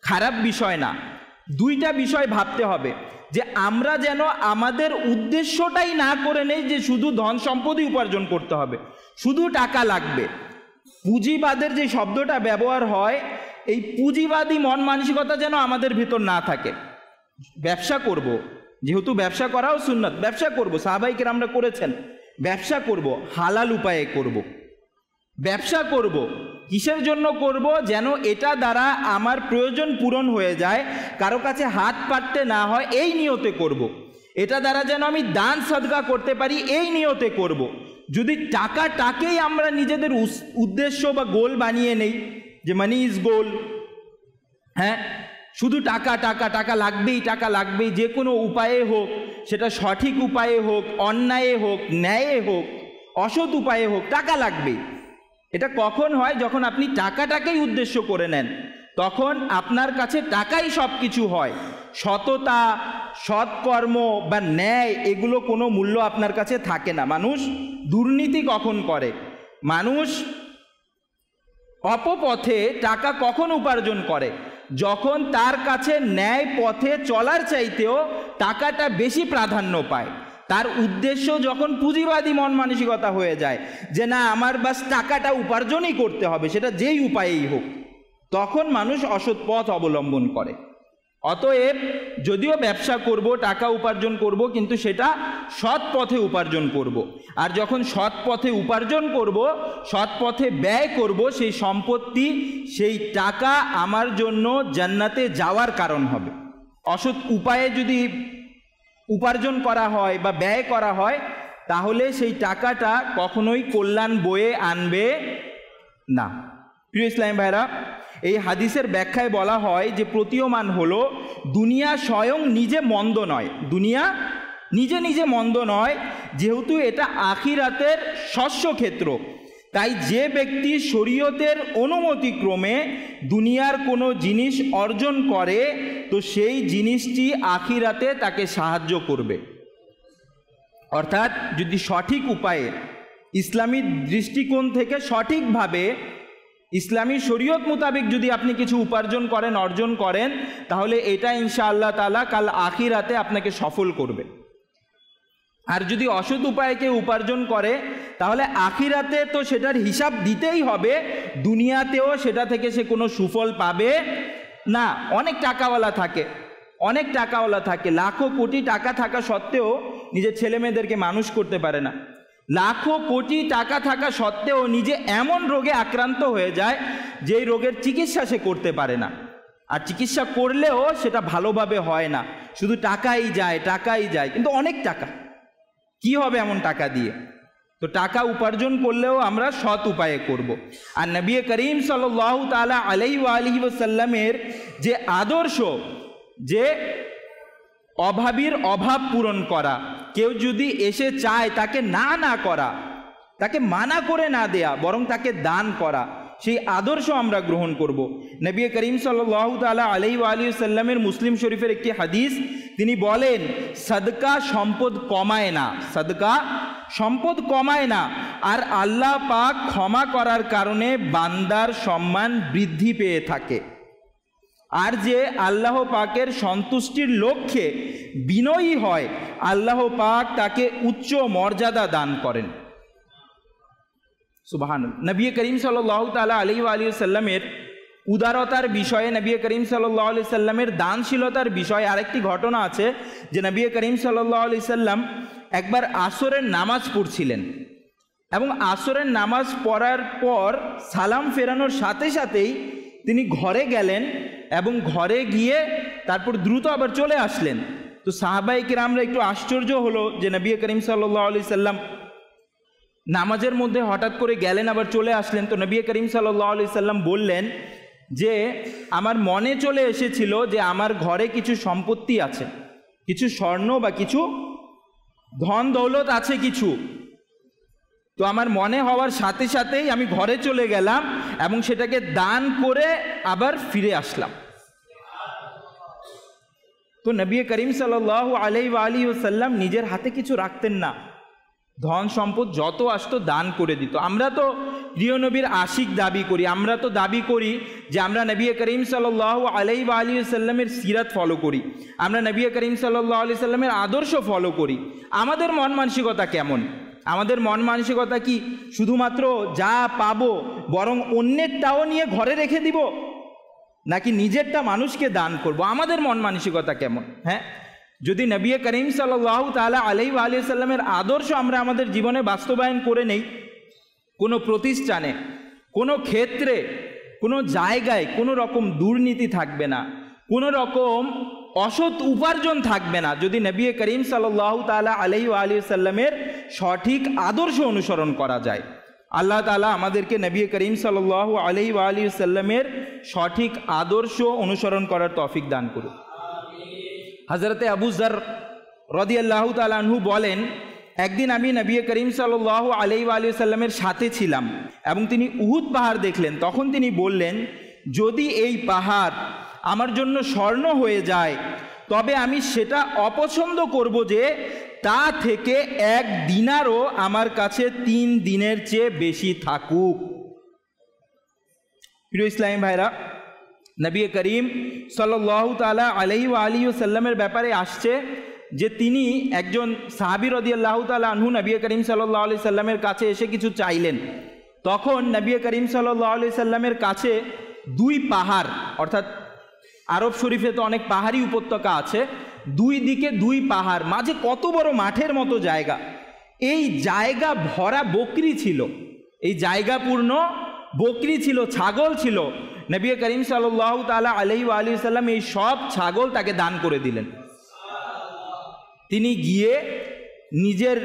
খারাপ বিষয় না, দুইটা বিষয় ভাবতে হবে, যে আমরা যেন আমাদের উদ্দেশ্যটাই না করে নেই যে শুধু ধন সম্পদই উপার্জন করতে হবে, শুধু টাকা লাগবে। পুঁজিবাদের যে শব্দটা ব্যবহার হয়, এই পুঁজিবাদী মন মানসিকতা যেন আমাদের ভিতর না থাকে। ব্যবসা করব, যেহেতু ব্যবসা করাও সুন্নাত, ব্যবসা করব, সাহাবায়ে কেরামরা করেছেন, ব্যবসা করব, হালাল উপায়ে করব। ব্যবসা করব কিসের জন্য করব? যেন এটা দ্বারা আমার প্রয়োজন পূরণ হয়ে যায়, কারো কাছে হাত পাততে না হয়, এই নিয়তে করব। এটা দ্বারা যেন আমি দান সদকা করতে পারি, এই নিয়তে করব। যদি টাকাটাকেই আমরা নিজেদের উদ্দেশ্য বা গোল বানিয়ে নেই, যে মানি ইজ গোল, হ্যাঁ শুধু টাকা টাকা টাকা লাগবেই, টাকা লাগবেই, যে কোনো উপায়ে হোক, সেটা সঠিক উপায়ে হোক, অন্যায়ে হোক, ন্যায়ে হোক, অসৎ উপায়ে হোক, টাকা লাগবেই। এটা কখন হয়? যখন আপনি টাকাটাকেই উদ্দেশ্য করে নেন, তখন আপনার কাছে টাকাই সব কিছু হয়। সততা, সৎকর্ম বা ন্যায় এগুলো কোনো মূল্য আপনার কাছে থাকে না। মানুষ দুর্নীতি কখন করে, মানুষ অপপথে টাকা কখন উপার্জন করে? যখন তার কাছে ন্যায় পথে চলার চাইতেও টাকাটা বেশি প্রাধান্য পায়। তার উদ্দেশ্য যখন পুঁজিবাদী মন মানসিকতা হয়ে যায়, যে না আমার বাস টাকাটা উপার্জনই করতে হবে, সেটা যেই উপায়েই হোক, তখন মানুষ অসৎ পথ অবলম্বন করে। অতএব যদিও ব্যবসা করব, টাকা উপার্জন করব, কিন্তু সেটা সৎ পথে উপার্জন করব। আর যখন সৎ পথে উপার্জন করব, সৎ পথে ব্যয় করব, সেই সম্পত্তি, সেই টাকা আমার জন্য জান্নাতে যাওয়ার কারণ হবে। অসৎ উপায়ে যদি উপার্জন করা হয় বা ব্যয় করা হয়, তাহলে সেই টাকাটা কখনোই কল্যাণ বয়ে আনবে না। প্রিয় ইসলাম ভাইরা, এই হাদিসের ব্যাখ্যায় বলা হয় যে প্রতীয়মান হলো দুনিয়া স্বয়ং নিজে মন্দ নয়, দুনিয়া নিজে নিজে মন্দ নয়, যেহেতু এটা আখিরাতের শস্যক্ষেত্র। তাই যে ব্যক্তি শরীয়তের অনুমতিক্রমে দুনিয়ার কোনো জিনিস অর্জন করে, তো সেই জিনিসটি আখিরাতে তাকে সাহায্য করবে। অর্থাৎ যদি সঠিক উপায়ে, ইসলামী দৃষ্টিকোণ থেকে সঠিকভাবে, ইসলামী শরীয়ত মোতাবেক যদি আপনি কিছু উপার্জন করেন, অর্জন করেন, তাহলে এটা ইনশাআল্লাহ তাআলা কাল আখিরাতে আপনাকে সফল করবে। আর যদি অসৎ উপায়ে কেউ উপার্জন করে, তাহলে আখিরাতে তো সেটার হিসাব দিতেই হবে, দুনিয়াতেও সেটা থেকে সে কোনো সুফল পাবে না। অনেক টাকাওয়ালা থাকে, অনেক টাকাওয়ালা থাকে, লাখো কোটি টাকা থাকা সত্ত্বেও নিজের ছেলে মেয়েদেরকে মানুষ করতে পারে না। লাখো কোটি টাকা থাকা সত্ত্বেও নিজে এমন রোগে আক্রান্ত হয়ে যায়, যেই রোগের চিকিৎসা সে করতে পারে না। আর চিকিৎসা করলেও সেটা ভালোভাবে হয় না, শুধু টাকাই যায়, টাকাই যায়। কিন্তু অনেক টাকা, কি হবে এমন টাকা দিয়ে? তো টাকা উপার্জন করলেও আমরা সৎ উপায়ে করব। আর নবী করিম সাল্লাল্লাহু তাআলা আলাইহি ওয়া আলিহি ওয়াসাল্লামের যে আদর্শ, যে অভাবীর অভাব পূরণ করা, কেউ যদি এসে চায় তাকে না করা, তাকে মানা করে না দেয়া, বরং তাকে দান করা, সেই আদর্শ আমরা গ্রহণ করব। নবী করিম সাল্লাল্লাহু তাআলা আলাইহি ওয়া আলিহি ওয়াসাল্লামের মুসলিম শরীফের একটি হাদিস, তিনি বলেন সাদকা সম্পদ কমায় না, সাদকা সম্পদ কমায় না, আর আল্লাহ পাক ক্ষমা করার কারণে বান্দার সম্মান বৃদ্ধি পেয়ে থাকে। আর যে আল্লাহ পাকের সন্তুষ্টির লক্ষ্যে বিনয়ী হয়, আল্লাহ পাক তাকে উচ্চ মর্যাদা দান করেন। সুবহানাল্লাহ। নবী করিম সাল্লাল্লাহু তাআলা আলাইহি ওয়া আলিহি ওয়াসাল্লামের উদারতার বিষয়ে, নবী করিম সাল্লাল্লাহু আলাইহি সাল্লামের দানশীলতার বিষয়ে আরেকটি ঘটনা আছে যে নবী করিম সাল্লাল্লাহু আলাইহি সাল্লাম একবার আসরের নামাজ পড়ছিলেন এবং আসরের নামাজ পড়ার পর সালাম ফেরানোর সাথে সাথেই তিনি ঘরে গেলেন এবং ঘরে গিয়ে তারপর দ্রুত আবার চলে আসলেন। তো সাহাবায়ে কিরামরা একটু আশ্চর্য হলো যে নবী করিম সাল্লাল্লাহু আলাইহি সাল্লাম নামাজের মধ্যে হঠাৎ করে গেলেন আবার চলে আসলেন। তো নবী করিম সাল্লাল্লাহু আলাইহি সাল্লাম বললেন যে আমার মনে চলে এসেছিল যে আমার ঘরে কিছু সম্পত্তি আছে, কিছু স্বর্ণ বা কিছু ধন দৌলত আছে কিছু, তো আমার মনে হওয়ার সাথে সাথেই আমি ঘরে চলে গেলাম এবং সেটাকে দান করে আবার ফিরে আসলাম। তো নবী করিম সাল্লাল্লাহু আলাইহি ওয়া আলিহি ওয়াসাল্লাম নিজের হাতে কিছু রাখতেন না, ধন সম্পদ যত আসতো দান করে দিত। আমরা তো প্রিয় নবীর আশিক দাবি করি, আমরা তো দাবি করি যে আমরা নবী করিম সাল্লাল্লাহু আলাইহি ওয়া আলিহি ওয়াসাল্লামের সিরাত ফলো করি, আমরা নবী করিম সাল্লাল্লাহু আলাইহি সাল্লামের আদর্শ ফলো করি। আমাদের মন মানসিকতা কেমন? আমাদের মন মানসিকতা কি শুধুমাত্র যা পাবো বরং অন্যেরটাও নিয়ে ঘরে রেখে দিব, নাকি নিজেরটা মানুষকে দান করব? আমাদের মন মানসিকতা কেমন? হ্যাঁ, যদি নবী করিম সাল্লাল্লাহু তাআলা আলাইহি ওয়া আলিহি সাল্লামের আদর্শ আমরা আমাদের জীবনে বাস্তবায়ন করে নেই, কোনো প্রতিষ্ঠানে, কোনো ক্ষেত্রে, কোনো জায়গায় কোনো রকম দুর্নীতি থাকবে না, কোনো রকম অসৎ উপার্জন থাকবে না, যদি নবী করিম সাল্লাল্লাহু তাআলা আলাইহি ওয়া আলিহি সাল্লামের সঠিক আদর্শ অনুসরণ করা যায়। আল্লাহ তাআলা আমাদেরকে নবী করিম সাল্লাল্লাহু আলাইহি ওয়া আলিহি সাল্লামের সঠিক আদর্শ অনুসরণ করার তৌফিক দান করুন। হযরতে আবু যর রাদিয়াল্লাহু তাআলা আনহু বলেন, একদিন আমি নবী করিম সাল্লাল্লাহু আলাইহি ওয়া আলিহি সাল্লামের সাথে ছিলাম এবং তিনি উহুদ পাহাড় দেখলেন। তখন তিনি বললেন, যদি এই পাহাড় আমার জন্য স্বর্ণ হয়ে যায় তবে আমি সেটা অপছন্দ করব যে তা থেকে এক দিনারও আমার কাছে 3 দিনের চেয়ে বেশি থাকুক। প্রিয় ইসলামী ভাইরা, নবী করিম সাল্লাল্লাহু তাআলা আলাইহি ওয়া আলিহি ওয়াসাল্লামের ব্যাপারে আসছে যে তিনি একজন সাহাবী রাদিয়াল্লাহু তাআলা আনহু নবী করিম সাল্লাল্লাহু আলাইহি সাল্লামের কাছে এসে কিছু চাইলেন। তখন নবী করিম সাল্লাল্লাহু আলাইহি সাল্লামের কাছে 2 পাহাড়, অর্থাৎ আরব শরীফে তো অনেক পাহাড়ি উপত্যকা আছে, 2 দিকে 2 পাহাড়, মাঝে কত বড় মাঠের মতো জায়গা, এই জায়গা ভরা বকরি ছিল, এই জায়গা পূর্ণ বকরি ছিল, ছাগল ছিল। নবী করিম সাল্লাল্লাহু তাআলা আলাইহি ওয়া আলিহি সাল্লাম এই সব ছাগল তাকে দান করে দিলেন। তিনি গিয়ে নিজের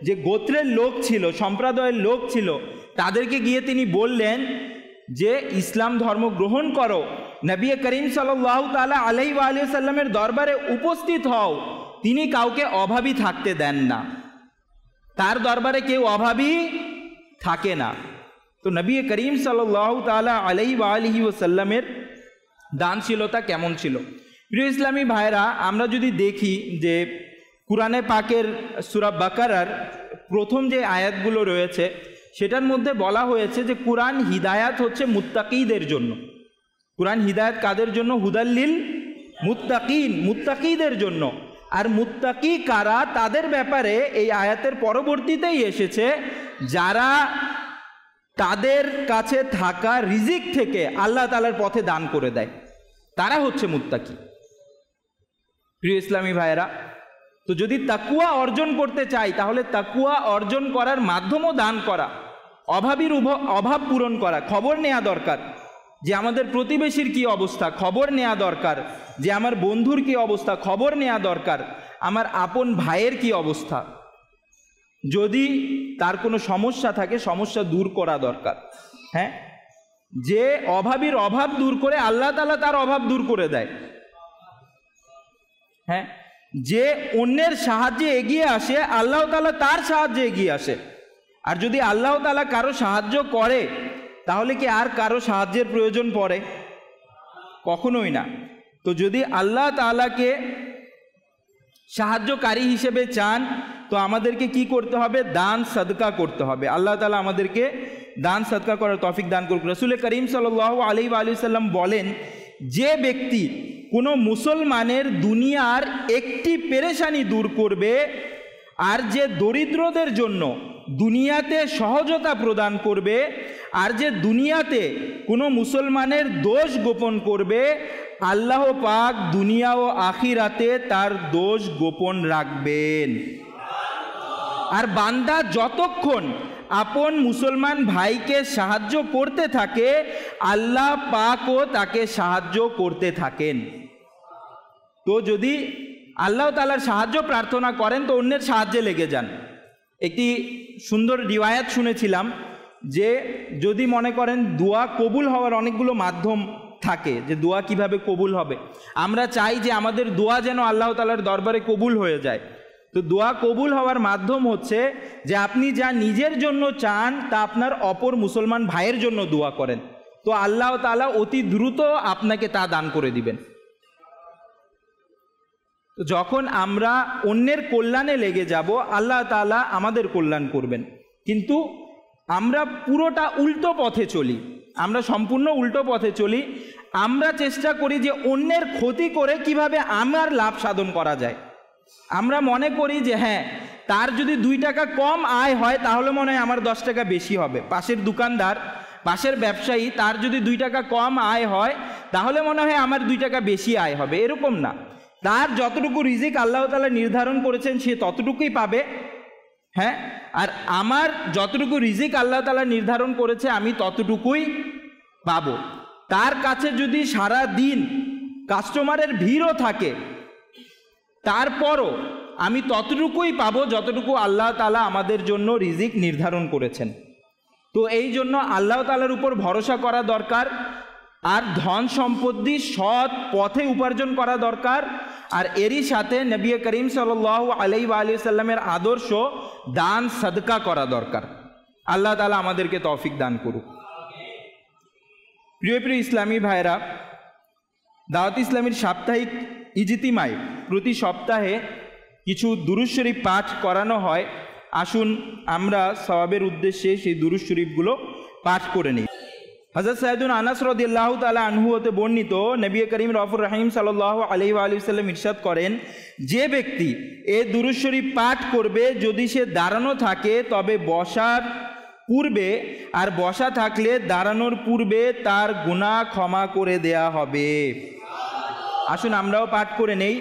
যে গোত্রের লোক ছিল, সম্প্রদায়ের লোক ছিল, তাদেরকে গিয়ে তিনি বললেন যে ইসলাম ধর্ম গ্রহণ করো, নবী করিম সাল্লাল্লাহু তাআলা আলাইহি ওয়া আলিহি সাল্লামের দরবারে উপস্থিত হও। তিনি কাউকে অভাবী থাকতে দেন না, তার দরবারে কেউ অভাবী থাকে না। তো নবী করিম সাল্লাল্লাহু তাআলা আলাইহি ওয়া আলিহি ওয়াসাল্লামের দানশীলতা কেমন ছিল? প্রিয় ইসলামী ভাইরা, আমরা যদি দেখি যে কুরআনে পাকের সূরা বাকারার প্রথম যে আয়াতগুলো রয়েছে সেটার মধ্যে বলা হয়েছে যে কুরআন হিদায়াত হচ্ছে মুত্তাকিদের জন্য। কুরআন হিদায়াত কাদের জন্য? হুদাল্লিল মুত্তাকিন, মুত্তাকিদের জন্য। আর মুত্তাকি কারা, তাদের ব্যাপারে এই আয়াতের পরবর্তীতেই এসেছে যারা তাদের কাছে থাকা রিজিক থেকে আল্লাহ তাআলার পথে দান করে দেয়, তারা হচ্ছে মুত্তাকি। প্রিয় ইসলামী ভাইয়েরা, তো যদি তাকওয়া অর্জন করতে চাই তাহলে তাকওয়া অর্জন করার মাধ্যমও দান করা, অভাবীর অভাব পূরণ করা, খবর নেওয়া দরকার যে আমাদের প্রতিবেশীর কি অবস্থা, খবর নেওয়া দরকার যে আমার বন্ধুর কি অবস্থা, খবর নেওয়া দরকার আমার আপন ভাইয়ের কি অবস্থা, যদি তার কোনো সমস্যা থাকে সমস্যা দূর করা দরকার। হ্যাঁ, যে অভাবীর অভাব দূর করে আল্লাহ তাআলা তার অভাব দূর করে দেয়। হ্যাঁ, যে অন্যের সাহায্যে এগিয়ে আসে আল্লাহ তাআলা তার সাহায্যে এগিয়ে আসে। আর যদি আল্লাহ তাআলা কারো সাহায্য করে তাহলে কি আর কারো সাহায্যের প্রয়োজন পড়ে? কখনোই না। তো যদি আল্লাহ তাআলাকে সাহায্যকারী হিসেবে চান তো আমাদেরকে কি করতে হবে? দান সাদকা করতে হবে। আল্লাহ তাআলা আমাদেরকে দান সাদকা করার তৌফিক দান করুন। রাসূল করিম সাল্লাল্লাহু আলাইহি ওয়া সাল্লাম বলেন, যে ব্যক্তি কোনো মুসলমানের দুনিয়ার একটি পেরেশানি দূর করবে আর যে দরিদ্রদের জন্য দুনিয়াতে সহজতা প্রদান করবে আর যে দুনিয়াতে কোনো মুসলমানের দোষ গোপন করবে, আল্লাহ পাক দুনিয়া ও আখিরাতে তার দোষ গোপন রাখবেন। আর বান্দা যতক্ষণ আপন মুসলমান ভাইকে সাহায্য করতে থাকে, আল্লাহ পাকও তাকে সাহায্য করতে থাকেন। তো যদি আল্লাহ তাআলার সাহায্য প্রার্থনা করেন তো অন্যের সাহায্যে লেগে যান। একটি সুন্দর রিওয়ায়াত শুনেছিলাম যে যদি মনে করেন দোয়া কবুল হওয়ার অনেকগুলো মাধ্যম থাকে, যে দোয়া কিভাবে কবুল হবে, আমরা চাই যে আমাদের দোয়া যেন আল্লাহ তাআলার দরবারে কবুল হয়ে যায়। তো দোয়া কবুল হওয়ার মাধ্যম হচ্ছে যে আপনি যা নিজের জন্য চান তা আপনার অপর মুসলমান ভাইয়ের জন্য দোয়া করেন, তো আল্লাহ তাআলা অতি দ্রুত আপনাকে তা দান করে দিবেন। তো যখন আমরা অন্যের কল্যাণে লেগে যাব, আল্লাহ তাআলা আমাদের কল্যাণ করবেন। কিন্তু আমরা পুরোটা উল্টো পথে চলি, আমরা সম্পূর্ণ উল্টো পথে চলি। আমরা চেষ্টা করি যে অন্যের ক্ষতি করে কিভাবে আমার লাভ সাধন করা যায়। আমরা মনে করি যে হ্যাঁ, তার যদি 2 টাকা কম আয় হয় তাহলে মনে হয় আমার 10 টাকা বেশি হবে। পাশের দোকানদার, পাশের ব্যবসায়ী, তার যদি 2 টাকা কম আয় হয় তাহলে মনে হয় আমার 2 টাকা বেশি আয় হবে। এরকম না, তার যতটুকু রিজিক আল্লাহ তাআলা নির্ধারণ করেছেন সে ততটুকুই পাবে। হ্যাঁ, আর আমার যতটুকু রিজিক আল্লাহ তাআলা নির্ধারণ করেছে আমি ততটুকুই পাবো। তার কাছে যদি সারা দিন কাস্টমারের ভিড়ও থাকে তারপরও আমি ততটুকুই পাবো যতটুকু আল্লাহ তাআলা আমাদের জন্য রিজিক নির্ধারণ করেছেন। তো এই জন্য আল্লাহ তাআলার উপর ভরসা করা দরকার, আর ধন সম্পত্তি সৎ পথে উপার্জন করা দরকার। আর এরই সাথে নবী করিম সাল্লাল্লাহু আলাইহি ওয়া সাল্লামের আদর্শ দান সাদকা করা দরকার। আল্লাহ তাআলা আমাদেরকে তৌফিক দান করুক। প্রিয় প্রিয় ইসলামী ভাইরা, দাওয়াত ইসলামীর সাপ্তাহিক ইজতিমায় প্রতি সপ্তাহে কিছু দুরূদ শরীফ পাঠ করানো হয়। আসুন আমরা সওয়াবের উদ্দেশ্যে সেই দুরূদ শরীফগুলো পাঠ করে নিই। হযরত সাইয়েদুনা আনাস রাদিয়াল্লাহু তাআলা আনহু হতে বর্ণিত, নবী করিম রাউফুর রহিম সাল্লাল্লাহু আলাইহি ওয়া সাল্লাম ইরশাদ করেন, যে ব্যক্তি এই দুরূদ শরীফ পাঠ করবে যদি সে দাঁড়ানো থাকে তবে বসার পূর্বে, আর বসা থাকলে দাঁড়ানোর পূর্বে তার গুনাহ ক্ষমা করে দেয়া হবে। আসুন আমরাও পাঠ করে নেই।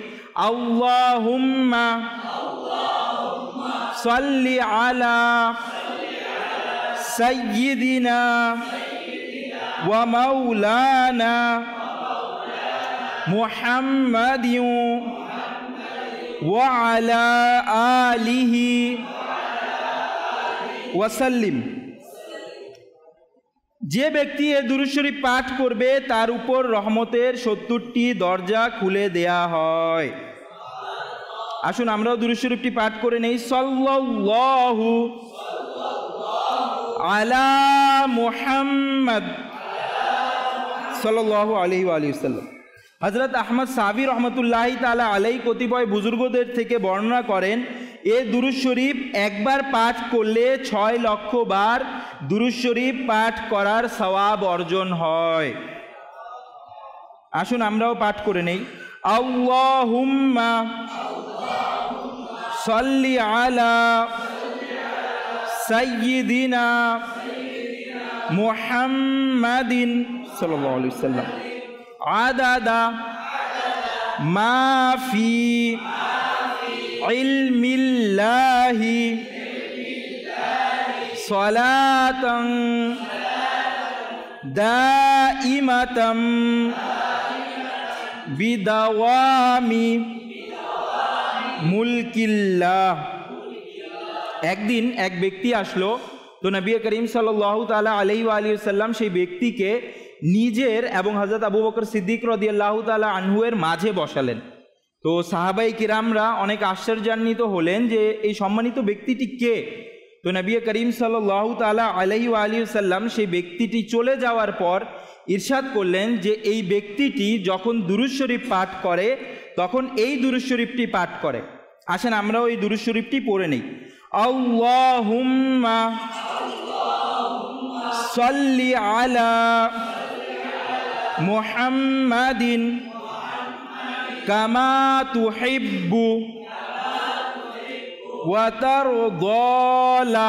আল্লাহুম্মা সাল্লি আলা সাইয়্যিদিনা ওয়া মাওলানা মুহাম্মাদিন ওয়া আলা আলিহি ওয়া সাল্লিম। যে ব্যক্তি এই দুরূদ শরীফ পাঠ করবে তার উপর রহমতের 70টি দরজা খুলে দেয়া হয়। আসুন আমরাও দুরূদ শরীফটি পাঠ করে নেই। সাল্লাল্লাহু আলা মুহাম্মদ সাল্লাল্লাহু আলাইহি ওয়া সাল্লাম। হযরত আহমদ সাবি রহমতুল্লাহি তাআলা আলাইহি কতিপয় বুজুর্গদের থেকে বর্ণনা করেন, এ দুরূদ শরীফ একবার পাঠ করলে 6 লক্ষ বার দুরূদ শরীফ পাঠ করার সওয়াব অর্জন হয়। আসুন আমরাও পাঠ করে নেই। আল্লাহুম্মা সাল্লি আলা সাইয়্যিদিনা মুহাম্মাদিন সাল্লাল্লাহু আলাইহি ওয়াসাল্লাম আদাদা মা ফি ইলমিল্লাহি সালাতান দাইমাতাম বিদাওয়ামি মুলকিল্লাহ। একদিন এক ব্যক্তি আসলো, তো নবী করিম সাল্লাল্লাহু তাআলা আলাইহি ওয়া সাল্লাম সেই ব্যক্তিকে নিজের এবং হযরত আবু বকর সিদ্দিক রাদিয়াল্লাহু তাআলা আনহুয়ের মাঝে বসালেন। তো সাহাবাই কিরামরা অনেক আশ্চর্যান্বিত হলেন যে এই সম্মানিত ব্যক্তিটি কে। তো নবী করিম সাল্লাল্লাহু তাআলা আলাইহি ওয়া আলিহি ওয়াসাল্লাম সেই ব্যক্তিটি চলে যাওয়ার পর ইরশাদ করলেন যে এই ব্যক্তিটি যখন দুরূদ শরীফ পাঠ করে তখন এই দুরূদ শরীফটি পাঠ করে। আসেন আমরাও এই দুরূদ শরীফটি পড়ে নেই। আল্লাহুম্মা সাল্লি আলা মুহাম্মাদিন কামা তুহিব্বু ওয়া তারদা।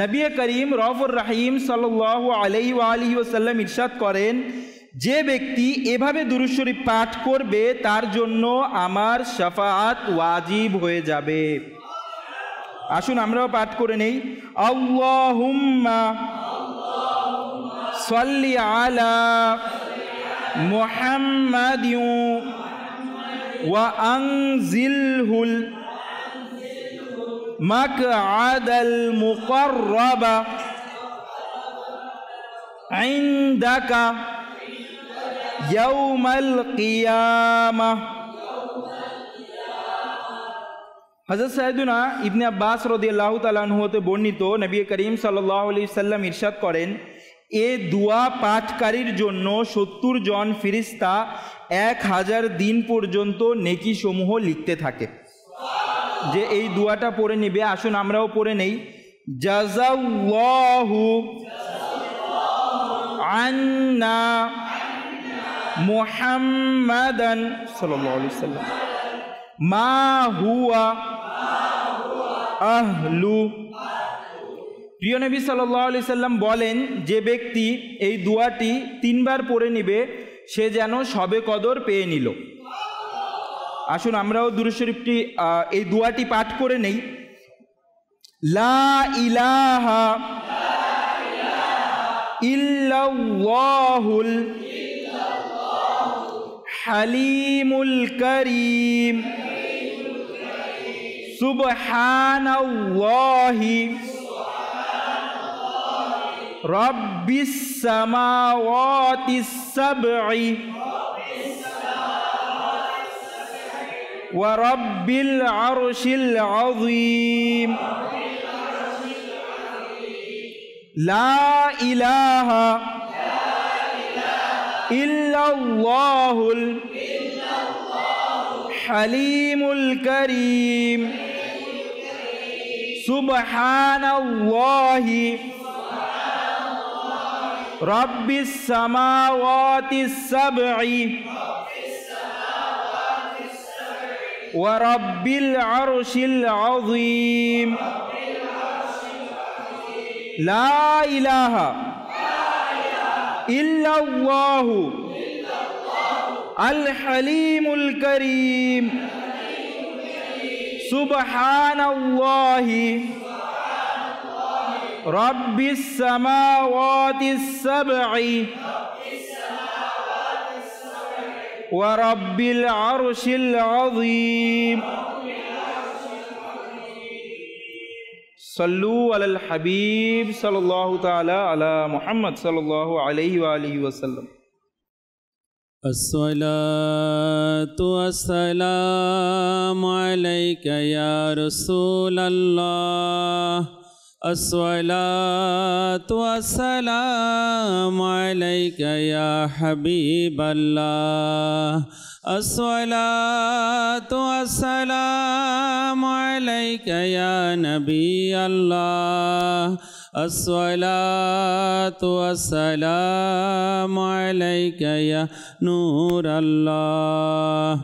নবী করিম রউফুর রহিম সাল্লাল্লাহু আলাইহি ওয়া আলিহি ওয়াসাল্লাম ইরশাদ করেন, যে ব্যক্তি এভাবে দুরূদ শরীফ পাঠ করবে তার জন্য আমার শাফাআত ওয়াজিব হয়ে যাবে। আসুন আমরাও পাঠ করে নেই। আল্লাহুম্মা সাল্লি আলা মুহাম্মাদিন ওয়া আনজিলহুল মাকআদাল মুকাররাবা ইনদাকা ইয়াউমাল কিয়ামাহ। হযরত সাইয়েদুনা ইবনে আব্বাস রাদিয়াল্লাহু তাআলা আনহু হতে বর্ণিত, নবী করিম সাল্লাল্লাহু আলাইহি সাল্লাম ইরশাদ করেন, এ দোয়া পাঠকারীর জন্য 70 জন ফেরেশতা 1000 দিন পর্যন্ত নেকি সমূহ লিখতে থাকে। যে এই দোয়াটা পড়ে নেবে, আসুন আমরাও পড়ে নেই। জাযাল্লাহু আন্না মুহাম্মাদান সাল্লাল্লাহু আলাইহি সাল্লাম মা হুয়া আহলু। প্রিয় নবী সাল্লাল্লাহু আলাইহি সাল্লাম বলেন, যে ব্যক্তি এই দোয়াটি 3 বার পড়ে নেবে সে যেন শবে কদর পেয়ে নিল। আসুন আমরাও দুরূদ শরীফটি এই দোয়াটি পাঠ করে নেই। লা ইলাহা ইল্লাল্লাহুল হালিমুল কারীম সুবহানাল্লাহি রাব্বিস সামাওয়াতিস সাবঈ ওয়া রাব্বিল আরশিল আযীম। লা ইলাহা ইল্লাল্লাহুল হালিমুল কারীম সুবহানাল্লাহি রাব্বিস সামাওয়াতিস সাবঈ ওয়া রাব্বিল আরশিল আযীম। লা ইলাহা ইল্লাল্লাহু আল হালিমুল কারীম সুবহানাল্লাহি রাব্বিস সামাওয়াতিস সাবঈ ওয়া রাব্বিল আরশিল আযীম। সাল্লু আলাল হাবিব সাল্লাল্লাহু তাআলা আলা মুহাম্মদ সাল্লাল্লাহু আলাইহি ওয়া আলিহি ওয়াসাল্লাম। আসসালাতু ওয়াসসালামু আলাইকা ইয়া রাসূলাল্লাহ। আসসালাতু ওয়াসসালামু আলাইকা ইয়া হাবিবাল্লাহ। আসসালাতু ওয়াসসালামু আলাইকা ইয়া নবিয়াল্লাহ। আসসালাতু ওয়াসসালামু আলাইকা ইয়া নূরাল্লাহ।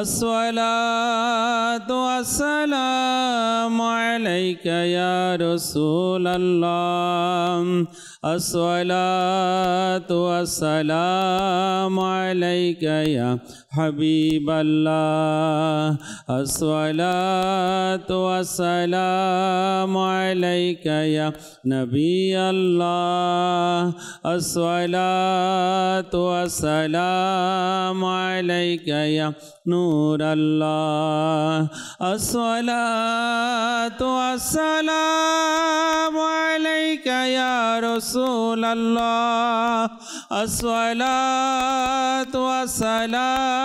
আসসালাতু ওয়াসসালামু আলাইকা ইয়া রাসূলাল্লাহ। আসসালাতু ওয়াসসালামু আলাইকা ইয়া হাবিবাল্লাহ। আসসালাতু ওয়াসসালামু আলাইকা ইয়া নবিয়াল্লাহ। আসসালাতু ওয়াসসালামু আলাইকা ইয়া নূরাল্লাহ। আসসালাতু ওয়াসসালামু আলাইকা ইয়া রাসূলাল্লাহ। আসসালাতু ওয়াসসালামু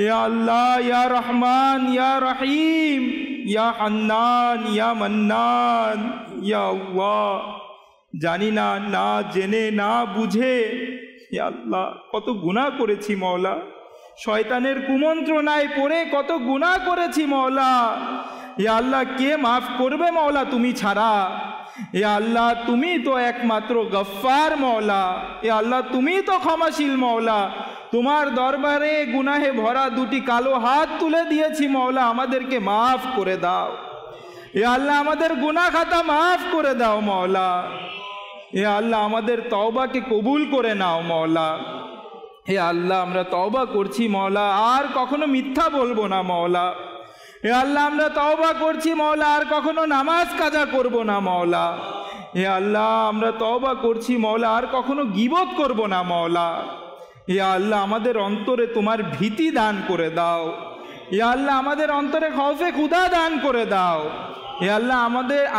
ইয়া আল্লাহ, ইয়া রহমান, ইয়া রহিম, ইয়া হান্নান, ইয়া মান্নান, ইয়া আল্লাহ, জানি না, না জেনে না বুঝে ইয়া আল্লাহ কত গুনাহ করেছি মওলা, শয়তানের কুমন্ত্রণায় পড়ে কত গুনাহ করেছি মওলা। ইয়া আল্লাহ, কে মাফ করবে মওলা তুমি ছাড়া? ইয়া আল্লাহ, তুমি তো একমাত্র গফফার মওলা। ইয়া আল্লাহ, তুমি তো ক্ষমাশীল মওলা। তোমার দরবারে গুনাহে ভরা দুটি কালো হাত তুলে দিয়েছি মওলা, আমাদেরকে মাফ করে দাও। ইয়া আল্লাহ, আমাদের গুনাহ খাতা মাফ করে দাও মওলা। ইয়া আল্লাহ, আমাদের তওবাকে কবুল করে নাও মওলা। হে আল্লাহ, আমরা তওবা করছি মওলা, আর কখনো মিথ্যা বলবো না মওলা। হে আল্লাহ, আমরা তওবা করছি মওলা, আর কখনো নামাজ কাজা করব না মওলা। হে আল্লাহ, আমরা তওবা করছি মওলা, আর কখনো গীবত করব না মওলা। হে আল্লাহ, আমাদের অন্তরে তোমার ভীতি দান করে দাও। হে আল্লাহ, আমাদের অন্তরে খৌফে খুদা দান করে দাও। হে আল্লাহ,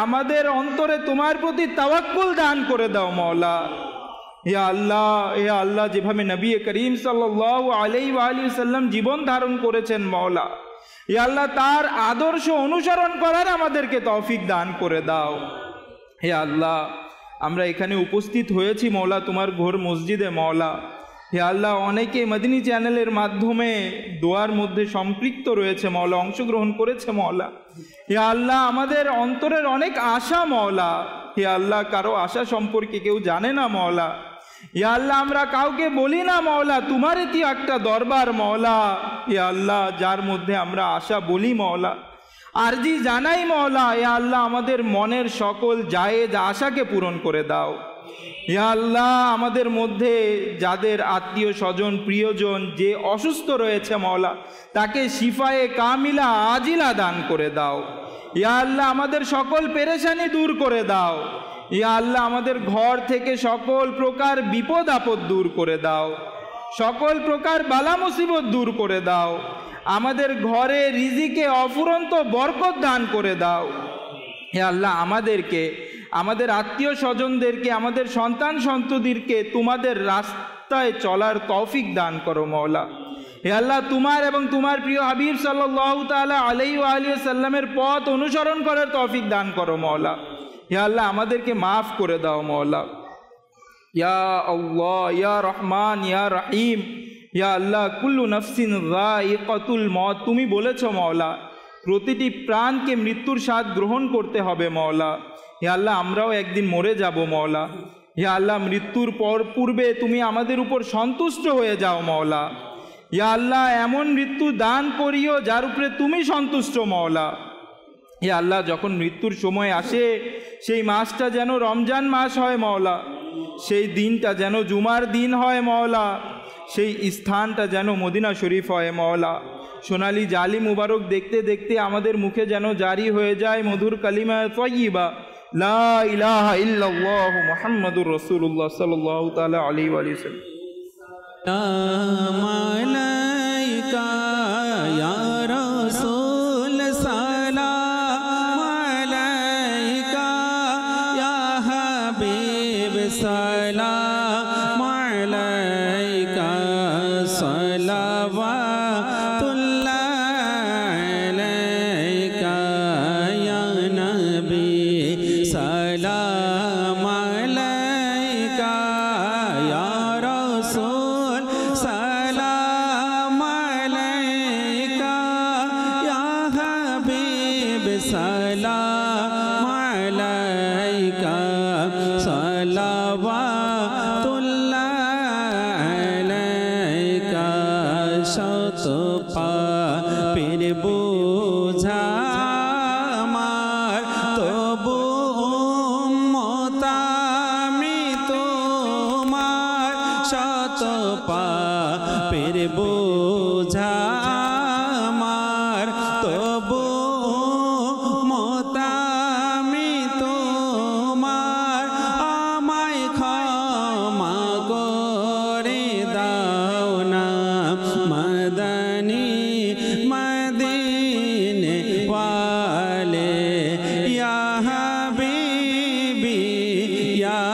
আমাদের অন্তরে তোমার প্রতি তাওয়াক্কুল দান করে দাও মওলা। হে আল্লাহ, যেভাবে নবী করিম সাল্লাল্লাহু আলাইহি ওয়া আলিহি সাল্লাম জীবন ধারণ করেছেন মওলা, হে আল্লাহ, তার আদর্শ অনুসরণ করার আমাদেরকে তৌফিক দান করে দাও। হে আল্লাহ, আমরা এখানে উপস্থিত হয়েছি মওলা তোমার ঘোর মসজিদে মওলা। হে আল্লাহ, অনেকে মদিনী চ্যানেলের মাধ্যমে দোয়ার মধ্যে সম্পৃক্ত রয়েছে মওলা, অংশগ্রহণ করেছে মওলা। হে আল্লাহ, আমাদের অন্তরের অনেক আশা মওলা। হে আল্লাহ, কারো আশা সম্পর্কে কেউ জানে না মওলা। হে আল্লাহ, আমরা কাউকে বলি না মওলা, তোমারই তো একটা দরবার মওলা। হে আল্লাহ, যার মধ্যে আমরা আশা বলি মওলা, আরজি জানাই মওলা। হে আল্লাহ, আমাদের মনের সকল জায়েজ আশাকে পূরণ করে দাও। হে আল্লাহ, আমাদের মধ্যে যাদের আত্মীয় স্বজন প্রিয়জন যে অসুস্থ রয়েছে মওলা, তাকে শিফায়ে কামিলা আজিলা দান করে দাও। হে আল্লাহ, আমাদের সকল পেরেশানি দূর করে দাও। হে আল্লাহ, আমাদের ঘর থেকে সকল প্রকার বিপদ আপদ দূর করে দাও, সকল প্রকার বালা মুসিবত দূর করে দাও। আমাদের ঘরে রিজিকে অফুরন্ত বরকত দান করে দাও। হে আল্লাহ, আমাদেরকে, আমাদের আত্মীয় স্বজনদেরকে, আমাদের সন্তান সন্ততিকে তোমাদের রাস্তায় চলার তৌফিক দান করো মওলা। হে আল্লাহ, তোমার এবং তোমার প্রিয় হাবিব সাল্লাল্লাহু তাআলা আলাইহি ওয়া আলিহি সাল্লামের পথ অনুসরণ করার তৌফিক দান করো মওলা। হে আল্লাহ, আমাদেরকে মাফ করে দাও মওলা। ইয়া আল্লাহ, ইয়া রহমান, ইয়া রহিম, ইয়া আল্লাহ, কুল্লু নাফসিন যায়িকাতুল মওত, তুমি বলেছো মওলা প্রতিটি প্রাণকে মৃত্যুর স্বাদ গ্রহণ করতে হবে মওলা। হে আল্লাহ, আমরাও একদিন মরে যাব মওলা। হে আল্লাহ, মৃত্যুর পূর্বে তুমি আমাদের উপর সন্তুষ্ট হয়ে যাও মওলা। হে আল্লাহ, এমন মৃত্যু দান করিও যার উপরে তুমি সন্তুষ্ট মওলা। হে আল্লাহ, যখন মৃত্যুর সময় আসে সেই মাসটা যেন রমজান মাস হয় মওলা, সেই দিনটা যেন জুমার দিন হয় মওলা, সেই স্থানটা যেন মদিনা শরীফ হয় মওলা। সোনালি জালি মুবারক দেখতে দেখতে আমাদের মুখে যেন জারি হয়ে যায় মধুর কালিমা তাইয়্যিবা, লা ইলাহা ইল্লাল্লাহু মুহাম্মাদুর রাসূলুল্লাহ সাল্লাল্লাহু তাআলা আলাইহি ওয়া সাল্লাম। মালাইকা ইয়া রাসূল সালাম আলাইকা, ইয়া হাবিব সালাম আলাইকা, সালাওয়াতুল্লাহ আলাইকা, ইয়া নবী সালাম আলাইকা, ইয়া রাসূল সালাম আলাইকা, ইয়া হাবিব সালাম আলাইকা, সালাওয়াতুল্লাহ আলাইকা। শত পাপের বোঝা আমার, তবু উম্মত আমি তোমার। শত পাপের বোঝা আমার, তবু উম্মত আমি তোমার। আমায় ক্ষমা করে দাও না মদনী মদিনে ওয়ালে, ইয়া হাবিবি ইয়া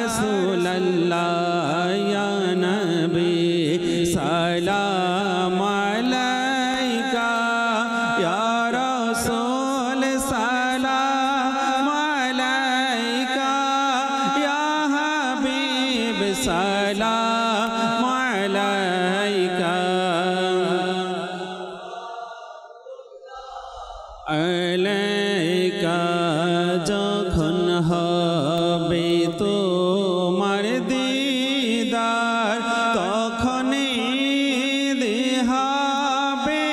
রাসূলুল্লাহ, ইয়া নবী সালাম আলাইকা যখন হবে তোমার দিদার তখনই দেহাবে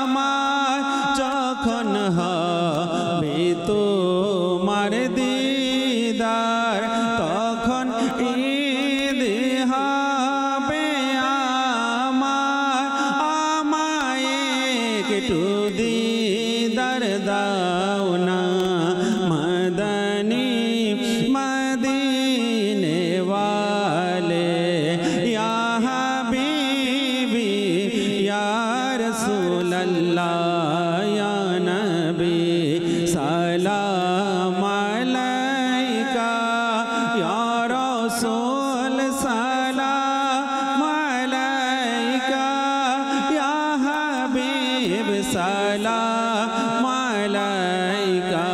আমার যখন হবে তোমার দিদার তখন ঈদ হবে আমার আমায় একটু দিদার দাও না মদনী মদিনে वाले या हबीबी या रसूल अल्लाह या नबी सलाम अलैका या रसूल सलाम अलैका या हबीब सलाम अलैका